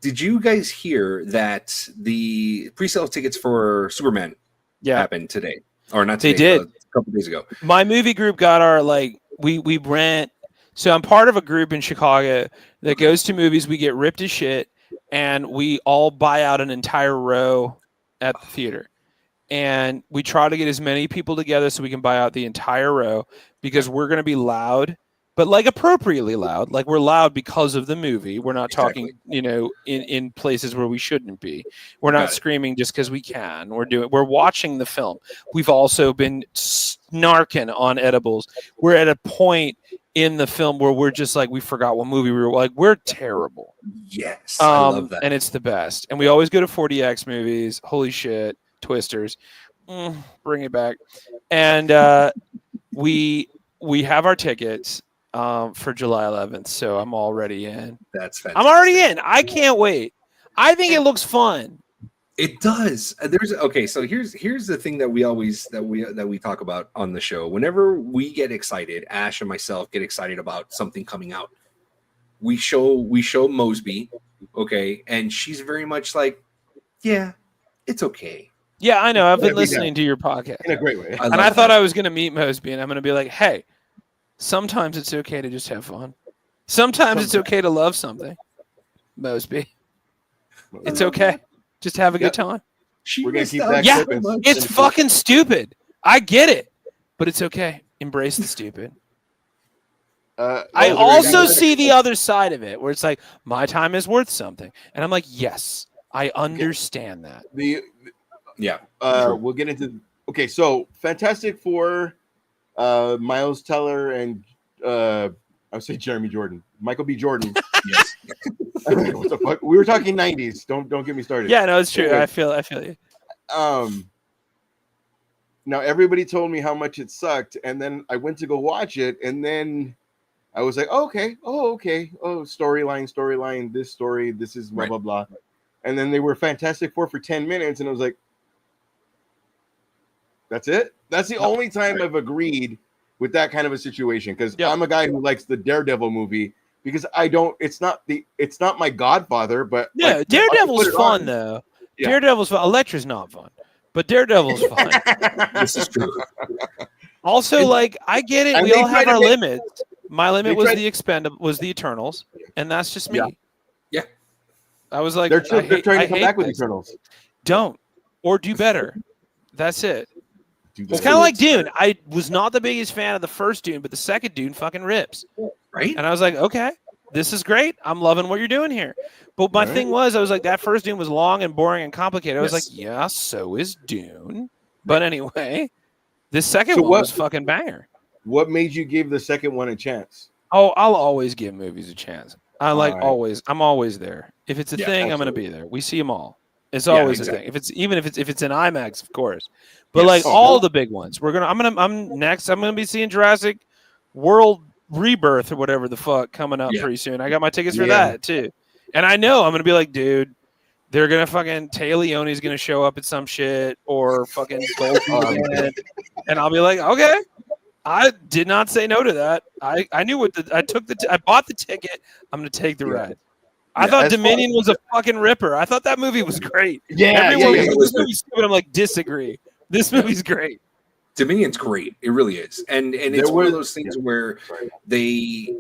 did you guys hear that the pre-sale tickets for Superman Yeah. happened today? Or not They today, did. a couple days ago. My movie group got our like we rent. So I'm part of a group in Chicago that goes to movies. We get ripped as shit, and we all buy out an entire row at the theater. And we try to get as many people together so we can buy out the entire row because we're going to be loud, but like appropriately loud. Like we're loud because of the movie. We're not talking, in places where we shouldn't be. We're not Got it. screaming just because we can. We're watching the film. We've also been snarking on edibles. We're at a point in the film where we're just like, we forgot what movie we were like. We're terrible. Yes, I love that. And it's the best. And we always go to 40X movies. Holy shit. Twisters. Bring it back. And we have our tickets for July 11th. So I'm already in. That's fantastic. I'm already in. I can't wait. I think it looks fun. It does. So here's the thing that we talk about on the show. Whenever we get excited, Ash and myself get excited about something coming out. We show Mosby, okay, and she's very much like, yeah, it's okay. Yeah, I know. I've been Every listening to your podcast. in a great way. And I thought I was going to meet Mosby, and I'm going to be like, hey, sometimes it's okay to just have fun. Sometimes it's okay to love something, Mosby. It's okay. Just have a good time. We're gonna keep that Yeah, clip. It's fucking stupid. I get it, but it's okay. Embrace the stupid. I also see the other side of it, where it's like my time is worth something, and I'm like, yes, I understand that. We'll get into. Okay, so Fantastic Four, Miles Teller, and I would say Jeremy Jordan, Michael B. Jordan. Yes. What the fuck? We were talking 90s. Don't get me started. Yeah, no, it's true. Anyway. I feel you. now everybody told me how much it sucked, and then I went to go watch it, and then I was like, okay, storyline, this story, this is blah blah blah, and then they were Fantastic Four for 10 minutes, and I was like, that's it. That's the only time I've agreed with that kind of a situation, because I'm a guy who likes the Daredevil movie, because I don't. It's not my Godfather, but like, Daredevil's fun though. Yeah. Daredevil's fun. Elektra's not fun, but Daredevil's fun. This is true. Also, like, I get it. We all have our limits. My limit was the Eternals, and that's just me. Yeah. I was like, they're trying to come back with Eternals. Don't, or do better. That's it. It's kind of like Dune. I was not the biggest fan of the first Dune, but the second Dune fucking rips. Right. And I was like, okay, this is great. I'm loving what you're doing here. But my thing was, I was like, that first Dune was long and boring and complicated. I was like, yeah, so is Dune. But anyway, this second one was fucking banger. What made you give the second one a chance? Oh, I'll always give movies a chance. Always. I'm always there. If it's a thing, I'm going to be there. We see them all. It's always a thing. If it's in IMAX, of course. But all the big ones, I'm next. I'm gonna be seeing Jurassic World Rebirth or whatever the fuck coming up pretty soon. I got my tickets for that too. And I know I'm gonna be like, dude, they're gonna fucking Tay Leone's gonna show up at some shit or fucking Goldie and I'll be like, okay. I did not say no to that. I knew what I bought the ticket. I'm gonna take the ride. I thought Dominion was a fucking ripper. I thought that movie was great. Everyone was this movie's stupid. I'm like, disagree. This movie's great. Dominion's great. It really is. And it's one of those things where they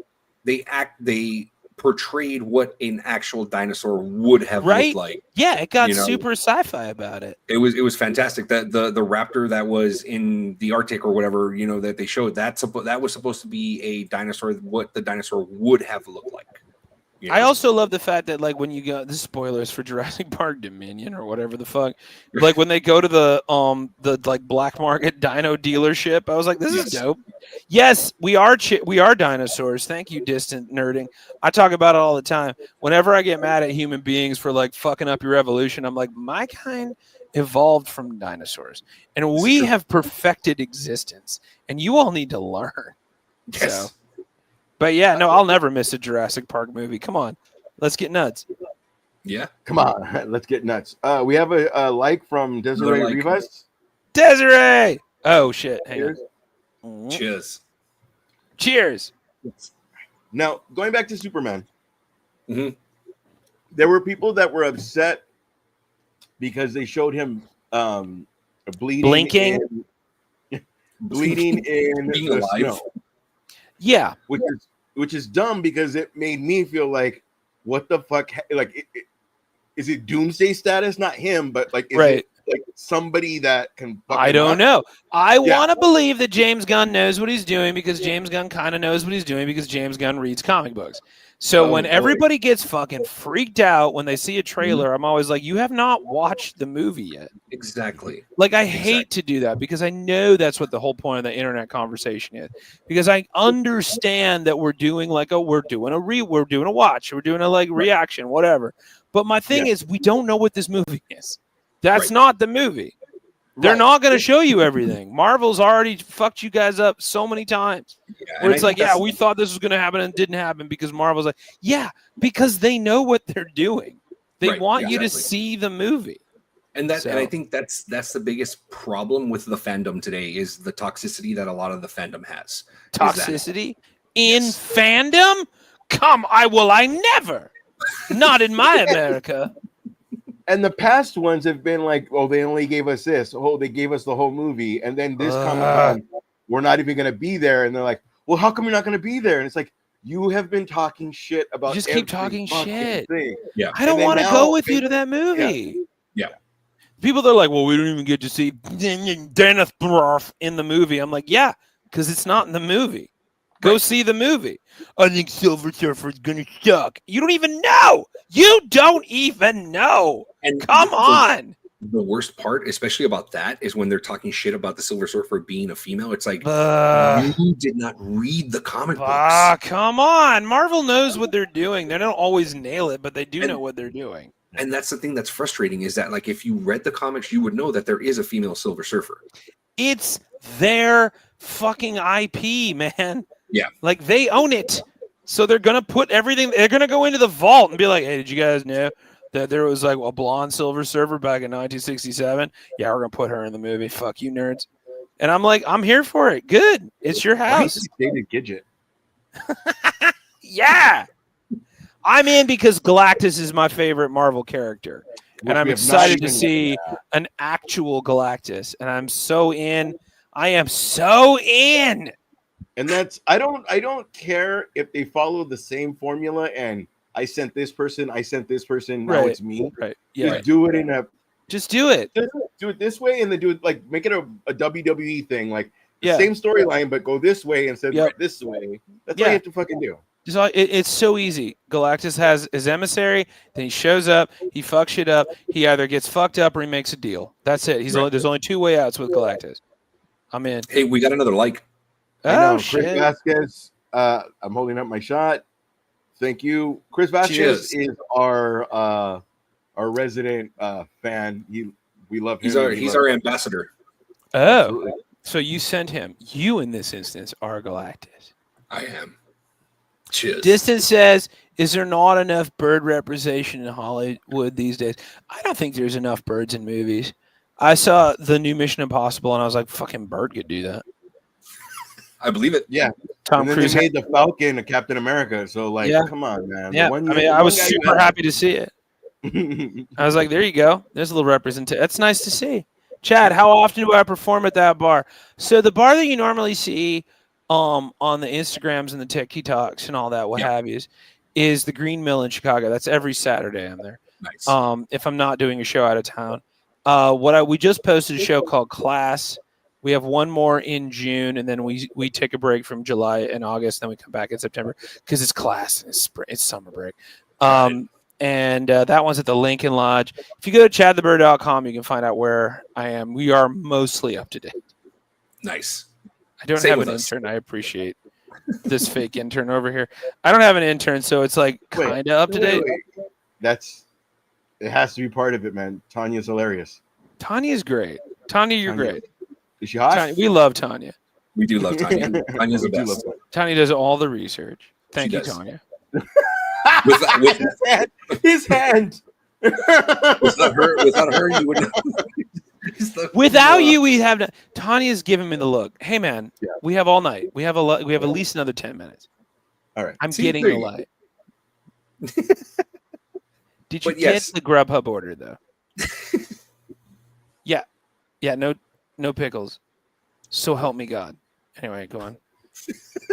portrayed what an actual dinosaur would have looked like. Yeah, it got super sci-fi about it. It was fantastic. That the raptor that was in the Arctic or whatever, that they showed, that was supposed to be a dinosaur, what the dinosaur would have looked like. I also love the fact that, like, when you go, this spoilers for Jurassic Park Dominion or whatever the fuck, like when they go to the like black market dino dealership, I was like, this is dope. Yes, we are dinosaurs. Thank you, distant nerding. I talk about it all the time. Whenever I get mad at human beings for like fucking up your evolution, I'm like, my kind evolved from dinosaurs, and we have perfected existence, and you all need to learn. Yes. So. But yeah, no, I'll never miss a Jurassic Park movie. Come on, let's get nuts. Yeah, come on, let's get nuts. We have a like from Desiree Rivas. Desiree! Oh shit! Hang on. Cheers. Cheers. Now, going back to Superman, there were people that were upset because they showed him blinking in the snow. Yeah, which is dumb because it made me feel like, what the fuck? Like, is it doomsday status? Not him, but like, is it like somebody that can? I don't know. I want to believe that James Gunn knows what he's doing, because James Gunn kind of knows what he's doing, because James Gunn reads comic books. So when everybody gets fucking freaked out when they see a trailer, I'm always like, you have not watched the movie yet. Exactly. Like, I hate to do that, because I know that's what the whole point of the internet conversation is. Because I understand that we're doing a watch, we're doing a like reaction, whatever. But my thing is, we don't know what this movie is. That's not the movie. They're not going to show you everything. Marvel's already fucked you guys up so many times. Where it's like, we thought this was going to happen and it didn't happen, because Marvel's like, because they know what they're doing. They want you to see the movie. And I think that's the biggest problem with the fandom today, is the toxicity that a lot of the fandom has. Toxicity in fandom? I never. Not in my America. And the past ones have been like, oh, they only gave us this. Oh, they gave us the whole movie. And then this Comic-Con, we're not even going to be there. And they're like, well, how come you're not going to be there? And it's like, you have been talking shit about just keep talking shit. Thing. Yeah. I don't want to go with you to that movie. Yeah. People, they're like, well, we don't even get to see Dennis Broff in the movie. I'm like, yeah, because it's not in the movie. Go see the movie. I think Silver Surfer is going to suck. You don't even know. You don't even know. And come on. The worst part, especially about that, is when they're talking shit about the Silver Surfer being a female. It's like, you did not read the comic books. Come on. Marvel knows what they're doing. They don't always nail it, but they do know what they're doing. And that's the thing that's frustrating, is that, like, if you read the comics, you would know that there is a female Silver Surfer. It's their fucking IP, man. Yeah. Like they own it. So they're gonna put everything. They're gonna go into the vault and be like, "Hey, did you guys know that there was like a blonde Silver Surfer back in 1967? Yeah, we're gonna put her in the movie. Fuck you, nerds." And I'm like, I'm here for it. Good. It's your Why house. is he dated Gidget? Yeah. I'm in because Galactus is my favorite Marvel character. And I'm excited to see an actual Galactus. And I'm so in. I am so in. And that's I don't care if they follow the same formula and I sent this person, now Right. it's me. Right. Yeah. Just do it in a Just do it. do it this way and then do it like make it a WWE thing, like the Yeah. same storyline, but go this way instead Yep. of this way. That's Yeah. all you have to fucking do. It's so easy. Galactus has his emissary, then he shows up, he fucks shit up. He either gets fucked up or he makes a deal. That's it. There's only two way outs with Galactus. I'm in. Hey, we got another like. I know, Oh Chris shit! Vasquez. I'm holding up my shot. Thank you. Chris Vasquez Cheers. is our resident fan. We love him. He's our ambassador. Oh, Absolutely. so you sent him. You in this instance are Galactus. I am. Cheers. Distance says, "Is there not enough bird representation in Hollywood these days?" I don't think there's enough birds in movies. I saw the new Mission Impossible and I was like, "Fucking bird could do that." I believe it. Yeah. Tom And then Cruise. they made the Falcon a Captain America. So like, Yeah. come on, man. Yeah, I was super happy to see it. happy. I was like, there you go. There's a little representation. That's nice to see. Chad, how often do I perform at that bar? So the bar that you normally see on the Instagrams and the TikToks and all that, what have you, is the Green Mill in Chicago. That's every Saturday I'm there. Nice. If I'm not doing a show out of town. We just posted a show called Class. We have one more in June, and then we take a break from July and August. Then we come back in September because it's Class. And it's summer break. And that one's at the Lincoln Lodge. If you go to chadthebird.com, you can find out where I am. We are mostly up to date. Nice. I don't Stay have with an us. intern. I appreciate this fake intern over here. I don't have an intern, so it's like kind of up to date. It has to be part of it, man. Tanya's hilarious. Tanya's great. Tanya, you're great. Is she hot? Tanya, we love Tanya. We do love Tanya. Tanya's the We do best. love Tanya does all the research. Thank She you, does. Tanya. With his hand. without her, you would. Without you, we have no, Tanya's giving me the look. Hey, man, we have all night. We have at least another 10 minutes. All right. I'm See, getting there the you go. light. Did you But yes. get the Grubhub order though? Yeah. No pickles. So help me God. Anyway, go on.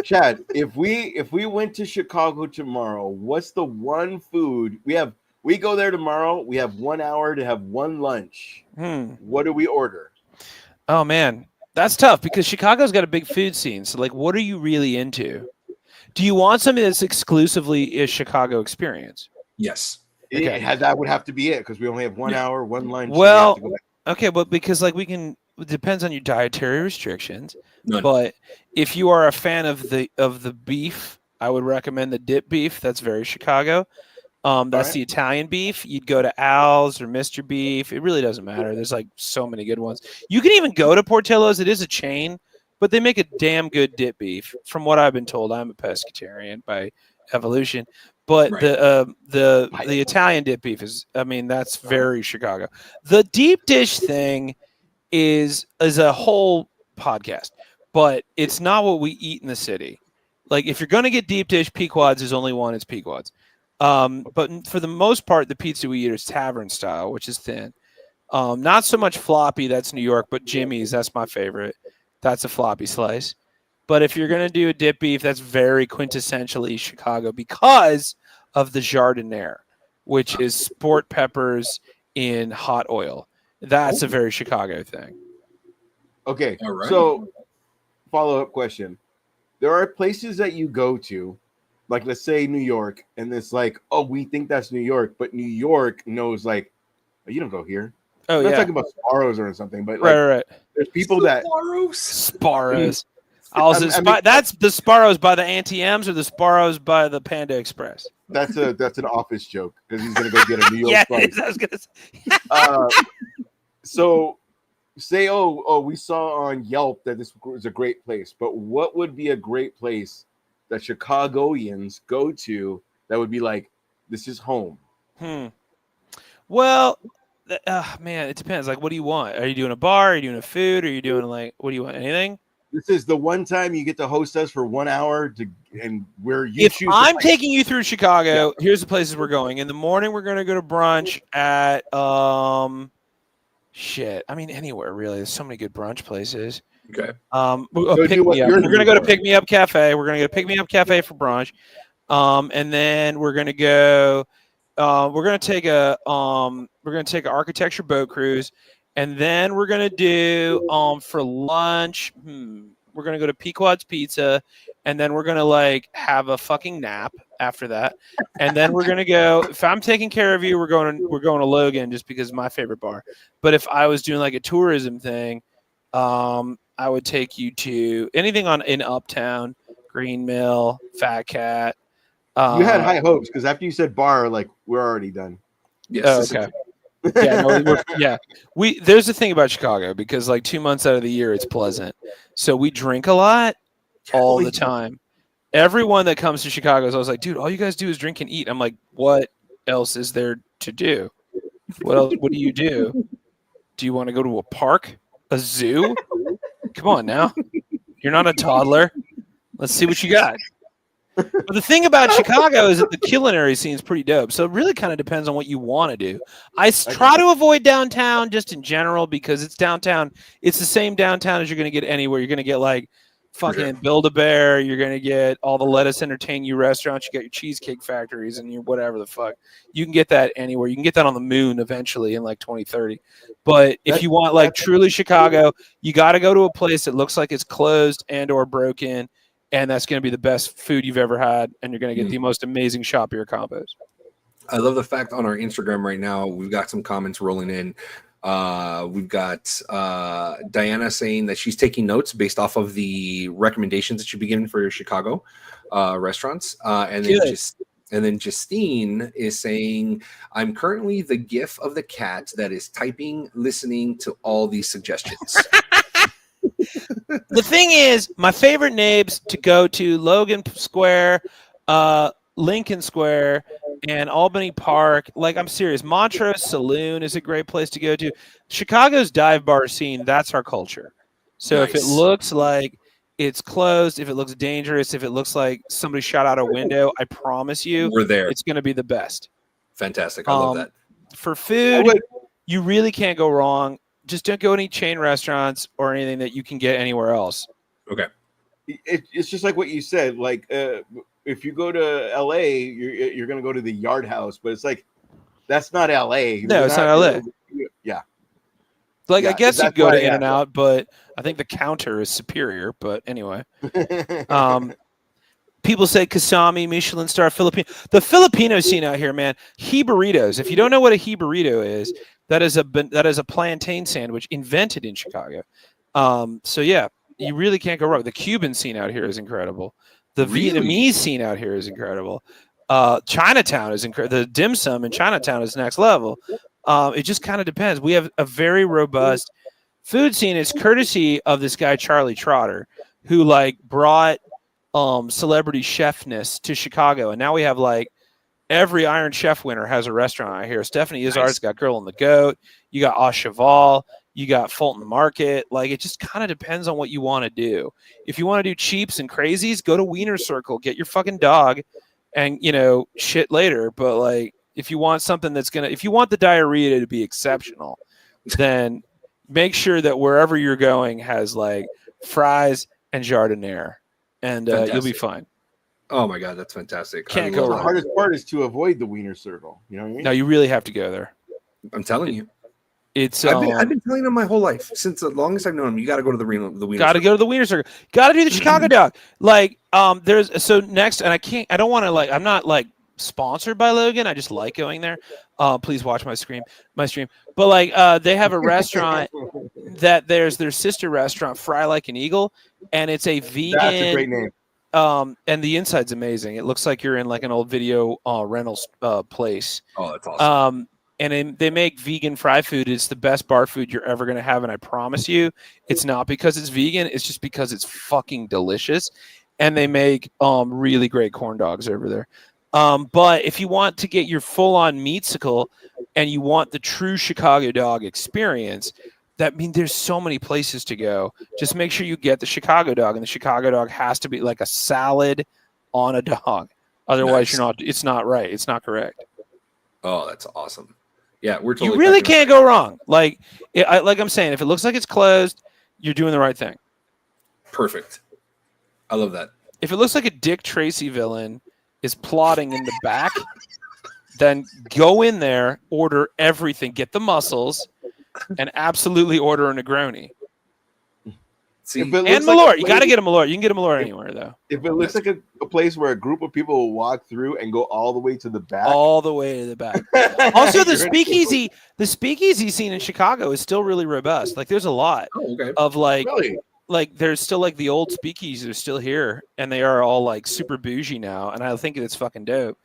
Chad, if we went to Chicago tomorrow, what's the one food we go there tomorrow? We have 1 hour to have one lunch. What do we order? Oh man, that's tough because Chicago's got a big food scene. So like, what are you really into? Do you want something that's exclusively a Chicago experience? Yes. Okay. That would have to be it because we only have 1 hour, one lunch. Well, we have to go back. Okay, but because like it depends on your dietary restrictions. None. But if you are a fan of the beef, I would recommend the dip beef. That's very Chicago. That's right. the Italian beef. You'd go to Al's or Mr. Beef. It really doesn't matter. There's like so many good ones. You can even go to Portillo's. It is a chain, but they make a damn good dip beef. From what I've been told, I'm a pescatarian by evolution. But Right. the Italian dip beef is, I mean, that's very Chicago. The deep dish thing is a whole podcast, but it's not what we eat in the city. Like if you're going to get deep dish, Pequod's is only one. It's Pequod's. But for the most part, the pizza we eat is tavern style, which is thin. Not so much floppy. That's New York, but Jimmy's, that's my favorite. That's a floppy slice. But if you're going to do a dip beef, that's very quintessentially Chicago because of the jardiniere, which is sport peppers in hot oil. That's a very Chicago thing. Okay. All right. So, follow-up question. There are places that you go to, like let's say New York, and it's like, oh, we think that's New York, but New York knows like, oh, you don't go here. Oh, I'm not yeah. talking about Sparrows or something, but like, Right. there's people that Sparrows. I mean, That's the Sparrows by the Auntie M's or the Sparrows by the Panda Express. that's an office joke because he's gonna go get a New York Yeah, flight. I was gonna say. So say, oh, we saw on Yelp that this was a great place, but what would be a great place that Chicagoans go to that would be like, this is home? Well, man, it depends. Like, what do you want? Are you doing a bar? Are you doing a food? Are you doing like, what do you want? Anything? This is the one time you get to host us for 1 hour and where you If choose. I'm taking you through Chicago, here's the places we're going. In the morning, we're going to go to brunch at shit. I mean, anywhere really. There's so many good brunch places. Okay. Pick Me Up. We're going to go to Pick Me Up Cafe. We're going to go to Pick Me Up Cafe for brunch. And then we're going to go. We're going to take a architecture boat cruise, and then we're going to do for lunch. We're going to go to Pequod's Pizza, and then we're going to like have a fucking nap after that, and then we're going to go. If I'm taking care of you, we're going to Logan just because it's my favorite bar. But if I was doing like a tourism thing, I would take you to anything in Uptown, Green Mill, Fat Cat. You had high hopes because after you said bar, like we're already done. Yes. Okay. There's the thing about Chicago because like 2 months out of the year it's pleasant, so we drink a lot all the time. Everyone that comes to Chicago is always like, dude, all you guys do is drink and eat. I'm like, what else is there to do? What else? What do you do? Do you want to go to a park, a zoo? Come on now, you're not a toddler. Let's see what you got. But the thing about Chicago is that the culinary scene is pretty dope. So it really kind of depends on what you want to do. I try to avoid downtown just in general because it's downtown. It's the same downtown as you're going to get anywhere. You're going to get like fucking Build-A-Bear. You're going to get all the Let Us Entertain You restaurants. You got your Cheesecake Factories and your whatever the fuck. You can get that anywhere. You can get that on the moon eventually in like 2030. But if you want like truly Chicago, you got to go to a place that looks like it's closed and or broken. And that's going to be the best food you've ever had, and you're going to get the most amazing shop beer combos. I love the fact on our Instagram right now, we've got some comments rolling in. We've got Diana saying that she's taking notes based off of the recommendations that you've been given for your Chicago restaurants. And then Justine is saying, I'm currently the gif of the cat that is typing, listening to all these suggestions. The thing is, my favorite names to go to Logan Square, Lincoln Square, and Albany Park. Like, I'm serious. Montrose Saloon is a great place to go to. Chicago's dive bar scene, that's our culture. So if it looks like it's closed, if it looks dangerous, if it looks like somebody shot out a window, I promise you, we're there. It's going to be the best. Fantastic. I love that. For food, you really can't go wrong. Just don't go to any chain restaurants or anything that you can get anywhere else. Okay. It's just like what you said. Like, if you go to LA, you're going to go to the Yard House, but it's like, that's not LA. No, it's not LA. Yeah. Like, I guess you go to In-N-Out, but I think the counter is superior. But anyway, people say Kasami, Michelin star, Filipino. The Filipino scene out here, man. He burritos. If you don't know what a he burrito is, that is a plantain sandwich invented in Chicago. So yeah, you really can't go wrong. The Cuban scene out here is incredible. The Vietnamese scene out here is incredible. Chinatown is incredible. The dim sum in Chinatown is next level. It just kind of depends. We have a very robust food scene. It's courtesy of this guy Charlie Trotter, who like brought celebrity chefness to Chicago, and now we have like every Iron Chef winner has a restaurant out here. Stephanie Izzard's got Girl on the Goat. You got Au Cheval. You got Fulton Market. Like, it just kind of depends on what you want to do. If you want to do cheaps and crazies, go to Wiener Circle. Get your fucking dog and, shit later. But, like, if you want something if you want the diarrhea to be exceptional, then make sure that wherever you're going has, like, fries and jardiniere. And you'll be fine. Oh my God, that's fantastic! Can't go wrong. The hardest part is to avoid the Wiener Circle. You know what I mean? No, you really have to go there. I'm telling you, it's. I've been telling him my whole life since the longest I've known him. You got to go to the Wiener. Got to go to the Wiener Circle. Got to do the Chicago dog. Like, next, and I don't want to I'm not like sponsored by Logan. I just like going there. Please watch my stream. But like, they have a restaurant that there's their sister restaurant, Fry Like an Eagle, and it's a vegan. That's a great name. And the inside's amazing. It looks like you're in like an old video rentals place. Oh, that's awesome. and they make vegan fry food. It's the best bar food you're ever going to have, and I promise you, it's not because it's vegan. It's just because it's fucking delicious, and they make really great corn dogs over there. But if you want to get your full-on meatsicle and you want the true Chicago dog experience, that means there's so many places to go. Just make sure you get the Chicago dog, and the Chicago dog has to be like a salad on a dog. Otherwise, Nice. it's not right. It's not correct. Oh, that's awesome. Yeah, we're totally. You really packing can't go wrong. Like I'm saying, if it looks like it's closed, you're doing the right thing. Perfect. I love that. If it looks like a Dick Tracy villain is plotting in the back, then go in there, order everything, get the muscles, and absolutely order a Negroni. See, If it And looks like Malort. a You got to place- get a Malort. You can get a Malort anywhere, though. If it looks like a place where a group of people will walk through and go all the way to the back, All the way to the back. Also, the you're in- speakeasy scene in Chicago is still really robust. Like, there's a lot oh, okay. of Really? like there's still like the old speakeasies are still here, and they are all like super bougie now, and I think it's fucking dope.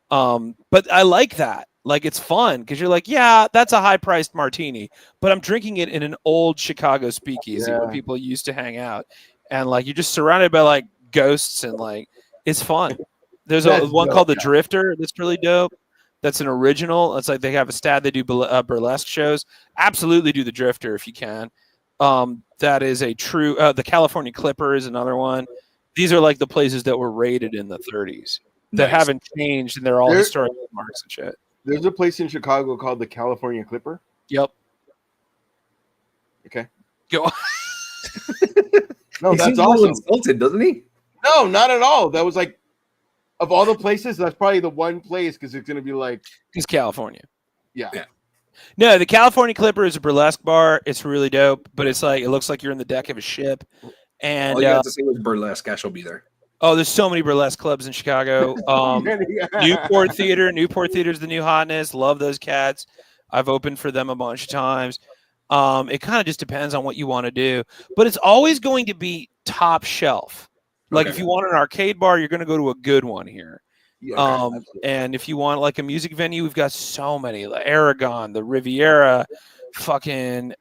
But I like that. Like, it's fun because you're like, yeah, that's a high priced martini, but I'm drinking it in an old Chicago speakeasy where Yeah. people used to hang out, and like you're just surrounded by like ghosts, and like it's fun. There's That's one dope, called the yeah. Drifter that's really dope. That's an original. It's like they have a stat. They do burlesque shows. Absolutely do the Drifter if you can. That is a true. The California Clipper is another one. These are like the places that were raided in the 30s that Nice. haven't changed, and they're all There- historic marks and shit. There's a place in Chicago called the California Clipper. Yep. Okay. Go. No, He that's seems a little awesome. insulted, doesn't he? No, not at all. That was like, of all the places, that's probably the one place because it's gonna be like, It's California. yeah. Yeah. No, the California Clipper is a burlesque bar. It's really dope, but it's like it looks like you're in the deck of a ship. And All you have to say was burlesque. Ash will be there. there's so many burlesque clubs in Chicago. Newport Theater. Newport Theater is the new hotness. Love those cats. I've opened for them a bunch of times. It kind of just depends on what you want to do, but it's always going to be top shelf. Like Okay. if you want an arcade bar, you're going to go to a good one here. Yeah, absolutely. And if you want like a music venue, we've got so many. Like Aragon, the Riviera, fucking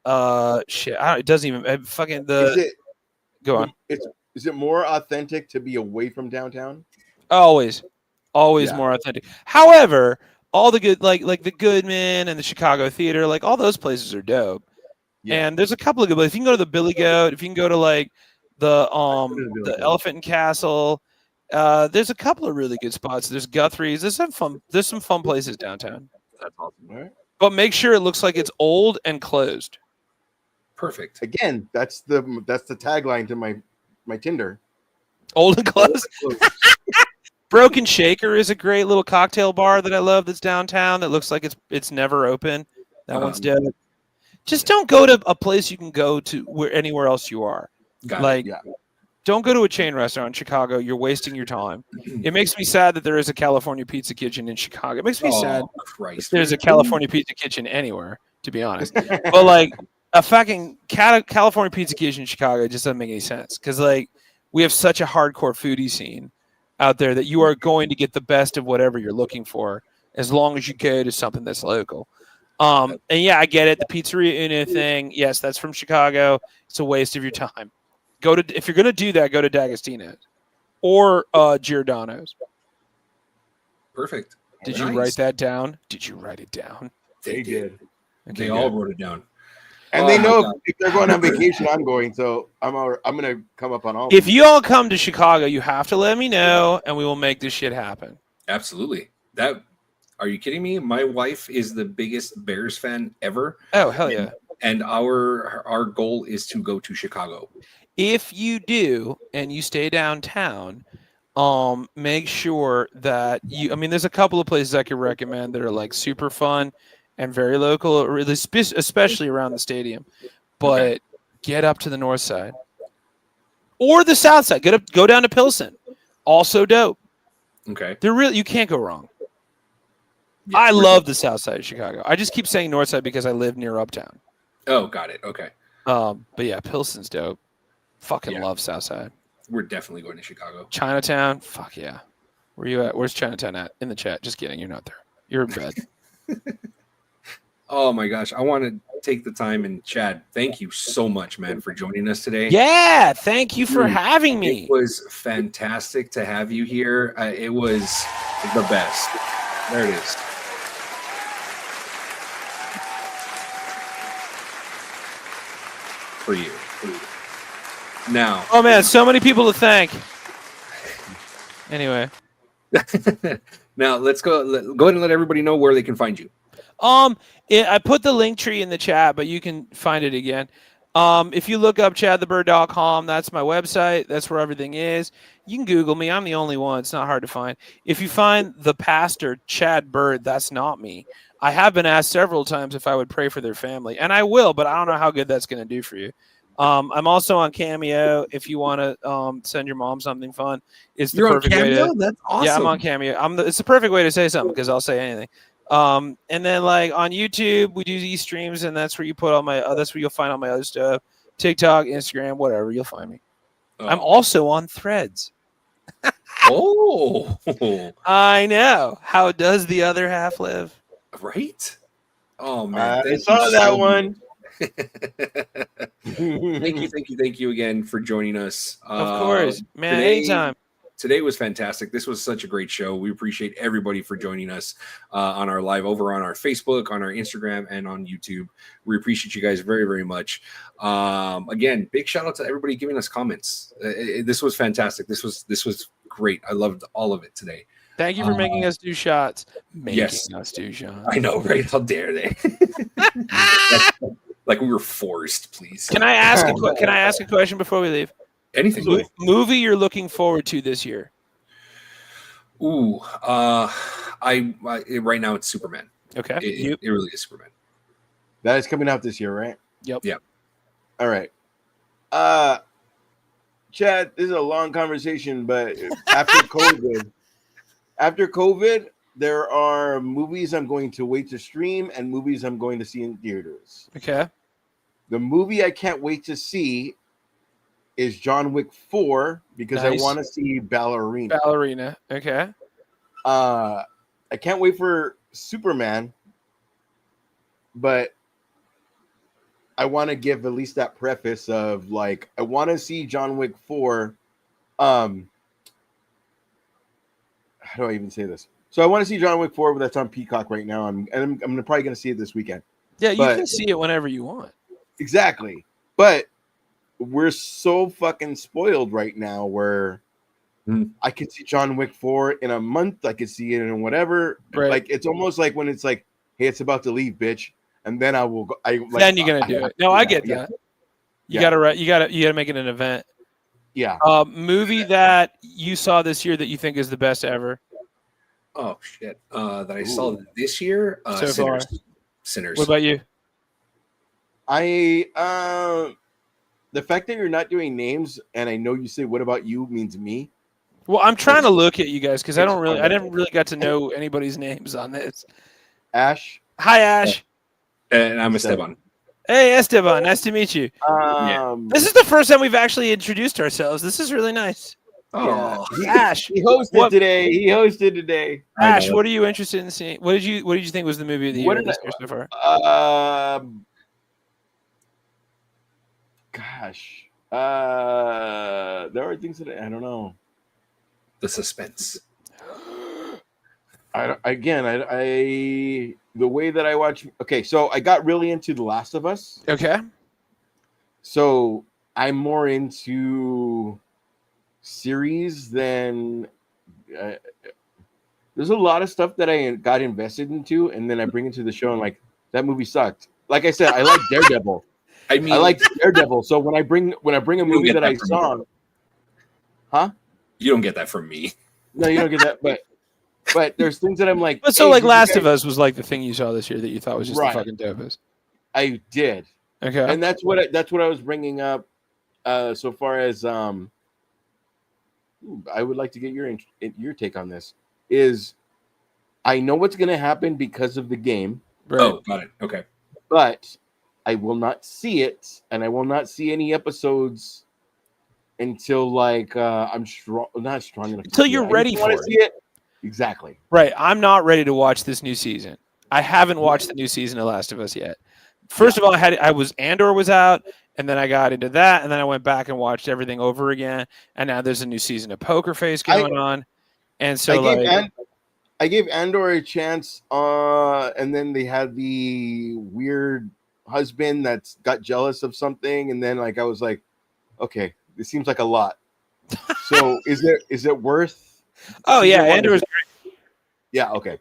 shit. It doesn't even fucking Is it go on. is it more authentic to be away from downtown? Always Yeah. more authentic. However, all the good like the Goodman and the Chicago Theater, like all those places are dope. Yeah. And there's a couple of good places. If you can go to the Billy Goat, if you can go to like the Billy the Goat. Elephant and Castle, there's a couple of really good spots. There's Guthrie's. There's some fun places downtown. That's awesome. All right. But make sure it looks like it's old and closed. Perfect. Again, that's the tagline to my Tinder. Old and closed. Broken Shaker is a great little cocktail bar that I love that's downtown that looks like it's never open. That one's dead. Just don't go to a place you can go to where anywhere else you are. Got Like, Yeah. don't go to a chain restaurant in Chicago. You're wasting your time. It makes me sad that there is a California Pizza Kitchen in Chicago. It makes me sad Christ. there's a California Pizza Kitchen anywhere, to be honest. But like a fucking California Pizza Kitchen in Chicago just doesn't make any sense because like we have such a hardcore foodie scene out there that you are going to get the best of whatever you're looking for as long as you go to something that's local. And yeah, I get it. The Pizzeria Uno thing, yes, that's from Chicago. It's a waste of your time. If you're gonna do that, go to D'Agostino's or Giordano's. Perfect. Did you Nice. write that down? Did you write it down? They did. Okay, They good. all wrote it down. And Oh they my know God. if they're going on vacation, I'm going. So I'm gonna come up on all. If you all come to Chicago, you have to let me know, and we will make this shit happen. Absolutely. Are you kidding me? My wife is the biggest Bears fan ever, Oh hell yeah! and our goal is to go to Chicago. If you do, and you stay downtown, make sure that you. I mean, there's a couple of places I could recommend that are like super fun and very local, really, especially around the stadium. But get up to the north side or the south side. Go down to Pilsen. Also dope. Okay. You can't go wrong. Yeah, I we're love good. the south side of Chicago. I just keep saying north side because I live near Uptown. Oh, got it. Okay. But yeah, Pilsen's dope. Fucking Yeah. love south side. We're definitely going to Chicago. Chinatown, fuck yeah. Where you at? Where's Chinatown at? In the chat. Just kidding. You're not there. You're in bed. Oh my gosh, I want to take the time and Chad, thank you so much, man, for joining us today. Yeah, thank you for Dude, having It me. was fantastic to have you here. It was the best. There it is. For you. Now, Oh man, so many people to thank. Anyway, now let's go ahead and let everybody know where they can find you. I put the link tree in the chat, but you can find it again. If you look up chadthebird.com, that's my website. That's where everything is. You can Google me. I'm the only one. It's not hard to find. If you find the pastor, Chad Bird, that's not me. I have been asked several times if I would pray for their family, and I will, but I don't know how good that's going to do for you. I'm also on Cameo. If you want to send your mom something fun, it's the You're on perfect way Cameo? to. That's awesome. Yeah, I'm on Cameo. It's the perfect way to say something because I'll say anything. And then like on YouTube, we do these streams, and that's where you put all my. That's where you'll find all my other stuff. TikTok, Instagram, whatever, you'll find me. Oh. I'm also on Threads. Oh, I know. How does the other half live? right. Oh man, I saw that one. Thank you again for joining us. Of course, man. Anytime. Today was fantastic. This was such a great show. We appreciate everybody for joining us on our live over on our Facebook, on our Instagram, and on YouTube. We appreciate you guys very, very much. Again, big shout out to everybody giving us comments. This was fantastic. This was great. I loved all of it today. Thank you for making us do shots. Yes. Us do shots. I know, right? How dare they? Like we were forced, please. Can I ask a question before we leave? Anything. Movie you're looking forward to this year? Ooh, I right now it's Superman. Okay. It really is Superman. That is coming out this year, right? Yep. Yep. All right. Chad, this is a long conversation, but after COVID, there are movies I'm going to wait to stream and movies I'm going to see in theaters. Okay. The movie I can't wait to see is John Wick 4 because Nice. I want to see Ballerina. Okay. I can't wait for Superman, but I want to give at least that preface of like I want to see John Wick 4. How do I even say this? So I want to see John Wick 4, but that's on Peacock right now. I'm probably going to see it this weekend. Yeah, you can see it whenever you want. Exactly. But we're so fucking spoiled right now where I could see John Wick 4 in a month. I could see it in whatever. Right. Like it's almost like when it's like, hey, it's about to leave, bitch. And then I will go. Then you're gonna do it. No, I get that. You gotta make it an event. Yeah. Movie that you saw this year that you think is the best ever. Oh shit! That I saw this year. So far. Sinners. What about you? The fact that you're not doing names and I know you say "what about you" means me. Well, I'm trying to look at you guys because I didn't really got to know anybody's names on this. Ash. Hi, Ash. And I'm Esteban. Hey, Esteban. Nice to meet you. This is the first time we've actually introduced ourselves. This is really nice. Oh, yeah. Ash. He hosted today. Ash, what are you interested in seeing? What did you think was the movie of the year this year so far? Gosh. There are things that I don't know. The suspense. The way that I watch. Okay, so I got really into The Last of Us. Okay. So I'm more into series than. There's a lot of stuff that I got invested into, and then I bring it to the show, and like that movie sucked. Like I said, I like Daredevil. I like Daredevil. So when I bring a movie that I saw, you don't get that from me. No, you don't get that, but there's things that I'm like. But so, like, Last of Us was like the thing you saw this year that you thought was just the fucking dopest. I did. Okay. And that's what I was bringing up. So far as I would like to get your take on this. Is I know what's going to happen because of the game. Right. Oh, got it. Okay. But I will not see it, and I will not see any episodes until like I'm not strong enough. Until you're ready for it. See it. Exactly. Right. I'm not ready to watch this new season. I haven't watched the new season of Last of Us yet. First of all, Andor was out, and then I got into that, and then I went back and watched everything over again, and now there's a new season of Poker Face going on, and so I gave Andor a chance, and then they had the weird husband that's got jealous of something, and then like I was like, okay, this seems like a lot. So is it worth? Oh yeah, Andor is great. Yeah, okay.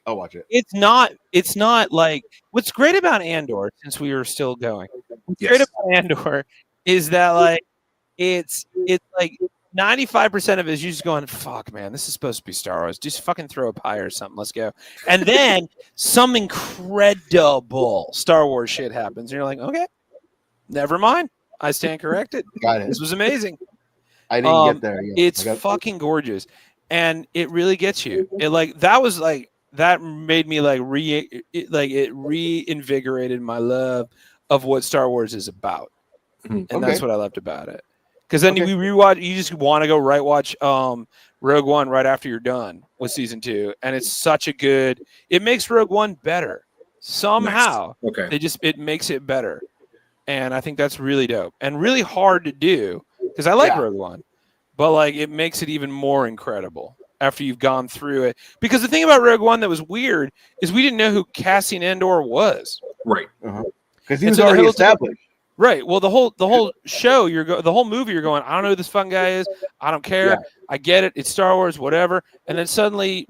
I'll watch it. It's not like what's great about Andor, since we are still going. What's great about Andor is that like it's like 95% of it is you just going, fuck man, this is supposed to be Star Wars. Just fucking throw a pie or something. Let's go. And then some incredible Star Wars shit happens, and you're like, okay, never mind. I stand corrected. Got it. This was amazing. I didn't get there yet. It's fucking gorgeous. And it really gets you. It like that made me it reinvigorated my love of what Star Wars is about, and that's what I loved about it. Because then we rewatch, you just want to go watch Rogue One right after you're done with season 2, and it's such a good. It makes Rogue One better somehow. Nice. Okay, it makes it better, and I think that's really dope and really hard to do because I like Rogue One. But like it makes it even more incredible after you've gone through it. Because the thing about Rogue One that was weird is we didn't know who Cassian Andor was. Right. Because he was already established. Right. Well, the whole show, the whole movie, you're going, I don't know who this fucking guy is. I don't care. Yeah. I get it. It's Star Wars, whatever. And then suddenly,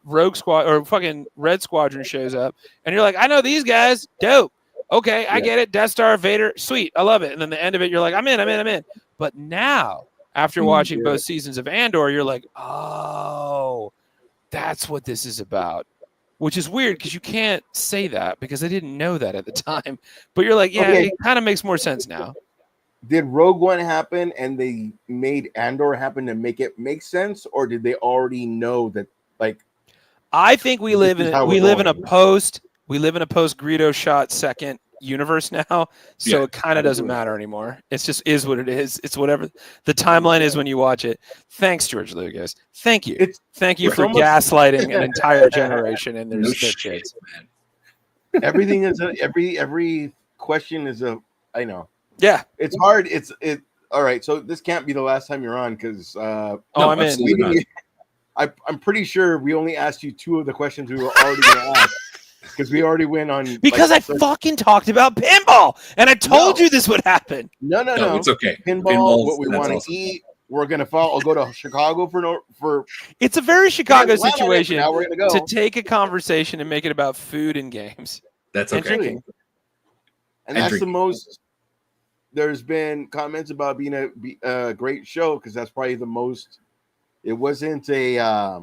Rogue Squad or fucking Red Squadron shows up, and you're like, I know these guys. Dope. Okay, I get it. Death Star, Vader, sweet. I love it. And then the end of it, you're like, I'm in. But now, after watching both seasons of Andor, you're like, oh, that's what this is about. Which is weird because you can't say that because I didn't know that at the time. But you're like, it kind of makes more sense now. Did Rogue One happen and they made Andor happen to make it make sense, or did they already know that? Like, I think we live in a post Greedo shot second universe now, so it kind of doesn't matter anymore. It's just is what it is. It's whatever the timeline is when you watch it. Thanks, George Lucas. Thank you. Thank you for gaslighting an entire generation and their kids. Everything is every question is a. I know. Yeah, it's hard. It's all right. So this can't be the last time you're on because I'm in. I'm pretty sure we only asked you 2 of the questions we were already going to ask. Because we already went on. Because I fucking talked about pinball, and I told you this would happen. No. It's okay. Pinball, what we want to eat. We're gonna follow. I'll go to Chicago for. It's a very Chicago situation. Now we're gonna go to take a conversation and make it about food and games. That's okay. And that's the most. There's been comments about being a great show because that's probably the most. It wasn't a.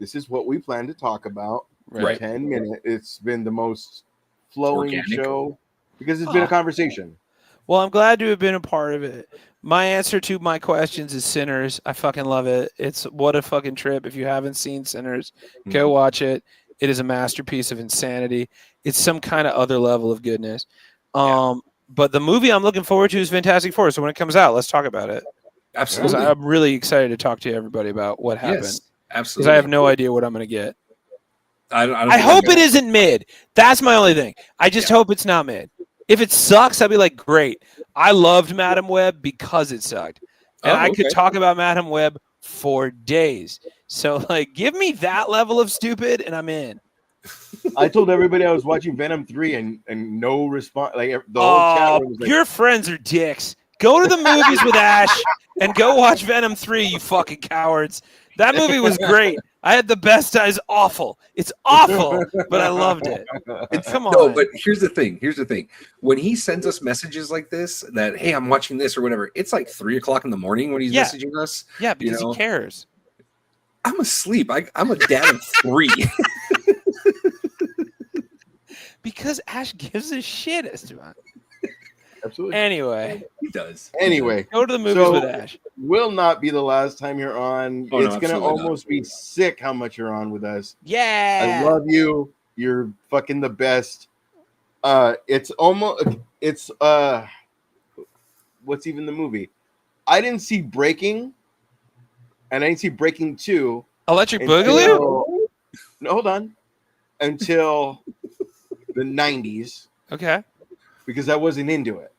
This is what we plan to talk about. Right. 10 minutes. It's been the most flowing show because it's been a conversation. Well, I'm glad to have been a part of it. My answer to my questions is Sinners. I fucking love it. It's what a fucking trip. If you haven't seen Sinners, go watch it. It is a masterpiece of insanity. It's some kind of other level of goodness. But the movie I'm looking forward to is Fantastic Four. So when it comes out, let's talk about it. Absolutely. I'm really excited to talk to everybody about what happened. Yes, absolutely. Because I have no idea what I'm going to get. I hope it isn't mid. That's my only thing. I just hope it's not mid. If it sucks, I'd be like, great. I loved Madam Web because it sucked. And I could talk about Madam Web for days. So, like, give me that level of stupid, and I'm in. I told everybody I was watching Venom 3 and no response. Like, the whole chat room was like, your friends are dicks. Go to the movies with Ash and go watch Venom 3, you fucking cowards. That movie was great. I had the best time. It's awful. It's awful, but I loved it. Come on. No, but here's the thing. When he sends us messages like this, that, hey, I'm watching this or whatever, it's like 3:00 in the morning when he's messaging us. Yeah, because he cares. I'm asleep. I'm a dad of 3. Because Ash gives a shit, Esteban. Absolutely. Anyway. He does. Anyway. Go to the movies with Ash. Will not be the last time you're on. It's going to almost be sick how much you're on with us. Yeah. I love you. You're fucking the best. It's what's even the movie? I didn't see Breaking, and I didn't see Breaking 2. Electric Boogaloo? No, hold on. until the 90s Okay. because I wasn't into it.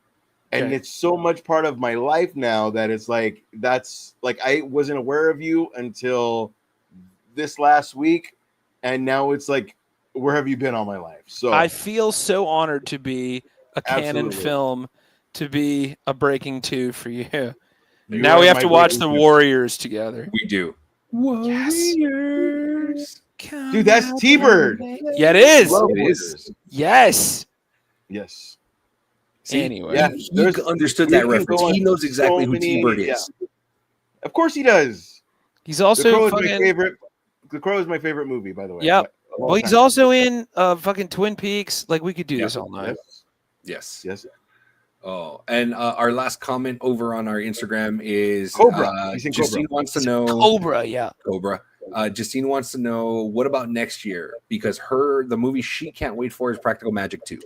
And Okay. it's so much part of my life now that it's like, that's like, I wasn't aware of you until this last week. And now it's like, where have you been all my life? So I feel so honored to be a canon Absolutely. film, to be a Breaking 2 for you. you Now are we have my to watch Breaking the Two. Warriors together. We do. Warriors. Dude, that's T-Bird. Yeah, it is. Love It is. Warriors. Yes. Yes. See, Anyway. Yeah, he there's- understood we that can reference. go He on knows exactly so who T-Bird many- is. Of course he does. He's The also Crow is my fucking. favorite. The Crow is my favorite movie, by the way. Yep. of all Well, he's time. also in fucking Twin Peaks. Like, we could do Yeah. this all night. Yes. Yes. Oh, and our last comment over on our Instagram is Cobra. He's in Justine Cobra. wants to know Cobra, yeah. Cobra. Justine wants to know what about next year, because the movie she can't wait for is Practical Magic 2.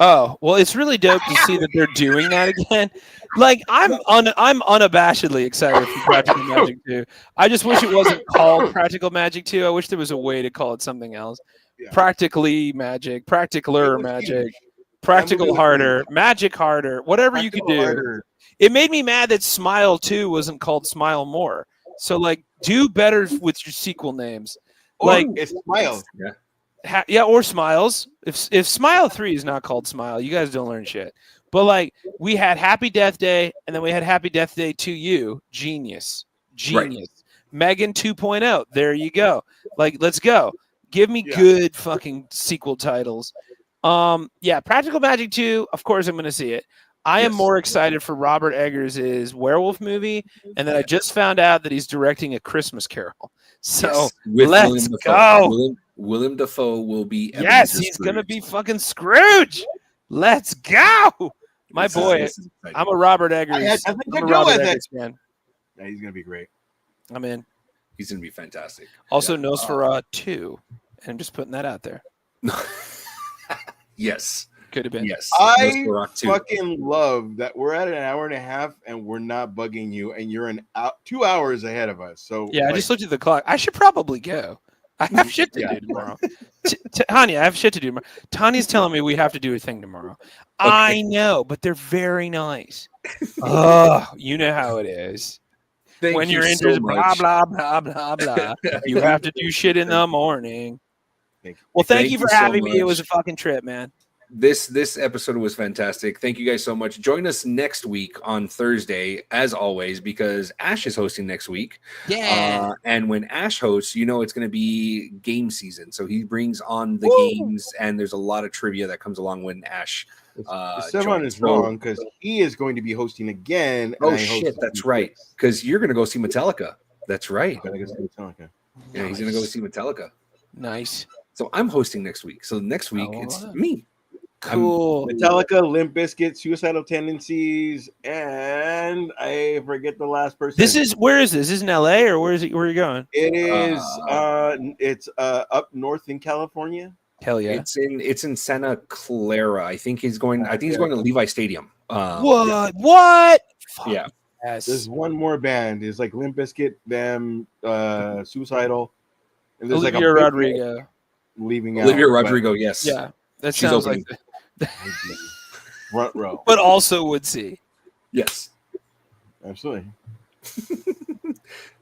Oh, well, it's really dope to see that they're doing that again. Like, I'm unabashedly excited for Practical Magic 2. I just wish it wasn't called Practical Magic 2. I wish there was a way to call it something else. Yeah. Practically Magic, Practicaler It was Magic, huge. Practical That movie was Harder, Magic Harder, whatever you could Practical do. Harder. It made me mad that Smile 2 wasn't called Smile More. So, like, do better with your sequel names. Like, It's Smile. yeah, or Smiles. If Smile 3 is not called Smile, you guys don't learn shit. But like, we had Happy Death Day, and then we had Happy Death Day to You. Genius. Megan 2.0. There you go. Like, let's go. Give me Yeah. good fucking sequel titles. Yeah, Practical Magic 2, of course I'm gonna see it. I am Yes. more excited for Robert Eggers' werewolf movie, and then I just found out that he's directing A Christmas Carol. So Yes, with let's William Dafoe. go. William Dafoe will be. Yes, Ebenezer he's gonna Scrooge. be fucking Scrooge. Let's go, my This is- boy. this is exciting. I'm a Robert Eggers. I think I'm a Joe Robert has that. Eggers fan. Yeah, he's gonna be great. I'm in. He's gonna be fantastic. Also, Yeah. Nosferatu, and I'm just putting that out there. Yes, Could have been. yes. I Nosferatu. fucking love that we're at an hour and a half and we're not bugging you, and you're 2 hours ahead of us. So Yeah, I like, just looked at the clock. I should probably go. I have shit to do tomorrow. Tanya, I have shit to do tomorrow. Tanya's telling me we have to do a thing tomorrow. I know, but they're very nice. Oh, you know how it is. Thank When you you're so into blah, much. blah, blah, blah, blah, you have to do shit in the morning. Thank you. Well, thank Thank you for you so having me. It much. was a fucking trip, man. This episode was fantastic. Thank you guys so much. Join us next week on Thursday, as always, because Ash is hosting next week. And when Ash hosts, you know it's going to be game season. So he brings on the games, and there's a lot of trivia that comes along when Ash. Stefan joins. is wrong because he is going to be hosting again. and Oh I host shit, the that's week. right. Because you're going to go see Metallica. That's right. Gotta go see Metallica. Yeah, he's going to go see Metallica. Nice. So I'm hosting next week. So next week Oh, it's wow. me. Cool. Metallica, Limp Bizkit, Suicidal Tendencies, and I forget the last person. Where is this? Is this in LA or where is it? Where are you going? It is. It's up north in California. Hell yeah. It's in Santa Clara. I think he's going. I think he's going to Levi Stadium. What? What? Fuck Yeah. yes. There's one more band. It's like Limp Bizkit, them, Suicidal, and there's Olivia like a big Rodrigo. leaving out. Olivia but- Rodrigo. Yes. Yeah, that She's sounds opening. like. Front row. But also would see. Yes. Absolutely.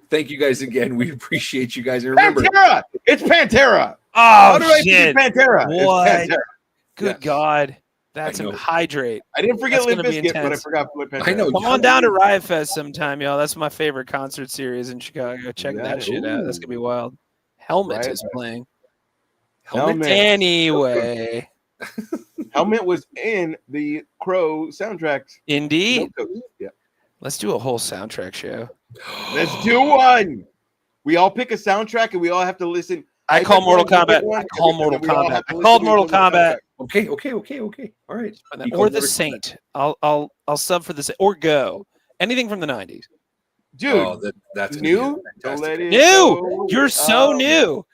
Thank you guys again. We appreciate you guys. And remember, Pantera. It's Pantera. Oh How do I think shit! it's Pantera? What? It's Pantera. Good Yes. God, that's I a know. hydrate. I didn't forget That's Limp gonna be Bizkit, but I intense. forgot Pantera. I know. Come on down to Riot Fest sometime, y'all. That's my favorite concert series in Chicago. Check Yeah, that shit out. That's ooh. gonna be wild. Helmet Riot is Fest. playing. Helmet. Anyway, Helmet was in the Crow soundtrack. indeed. Yeah. Let's do a whole soundtrack show. Let's do one. We all pick a soundtrack and we all have to listen. I call pick Mortal one, you pick Kombat. one, I call and Mortal we all Kombat. have to I listen called to Mortal each other's Kombat. Okay. All right. You Or called the Mortal- Saint. I'll sub for the Saint. Or Go. Anything from the 90s. Dude, Oh, that's gonna be new? Don't fantastic. let it New. go. You're so new.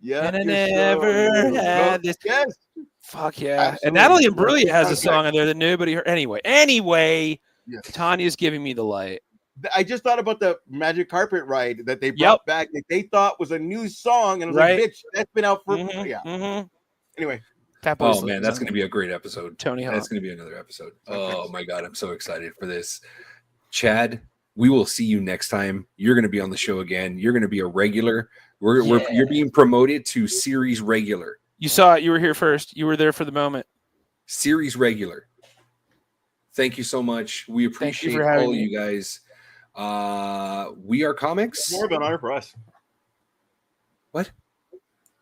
Yeah. And I you're so never new. had this. Yes. Fuck yeah. Absolutely. And Natalie Imbruglia has a Soundtrack. song in there that nobody heard. Anyway, Yes. Tanya's giving me the light. I just thought about the Magic Carpet Ride that they Yep. brought back that they thought was a new song, and I was Right. like, "Bitch, that's been out for Mhm, yeah." mhm. Anyway, Fat Boys Oh man, that's going to be a great episode. Tony Hawk. That's going to be another episode. Oh Thanks. my god, I'm so excited for this. Chad, we will see you next time. You're going to be on the show again. You're going to be a regular. You're being promoted to series regular. You saw it. You were here first. You were there for the moment. Series regular. Thank you so much. We appreciate for having all me. you guys. We are Comix. It's more of an honor for us. What?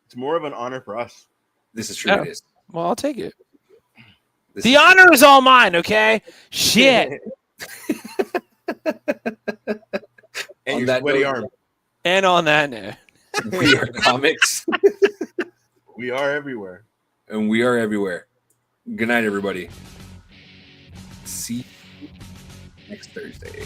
It's more of an honor for us. This is true. Yeah. It is. Well, I'll take it. This The is honor is all mine, okay? Shit. And On your that sweaty note- arm. And on that note. We are Comix, We are everywhere. and we are everywhere. Good night, everybody. See you next Thursday.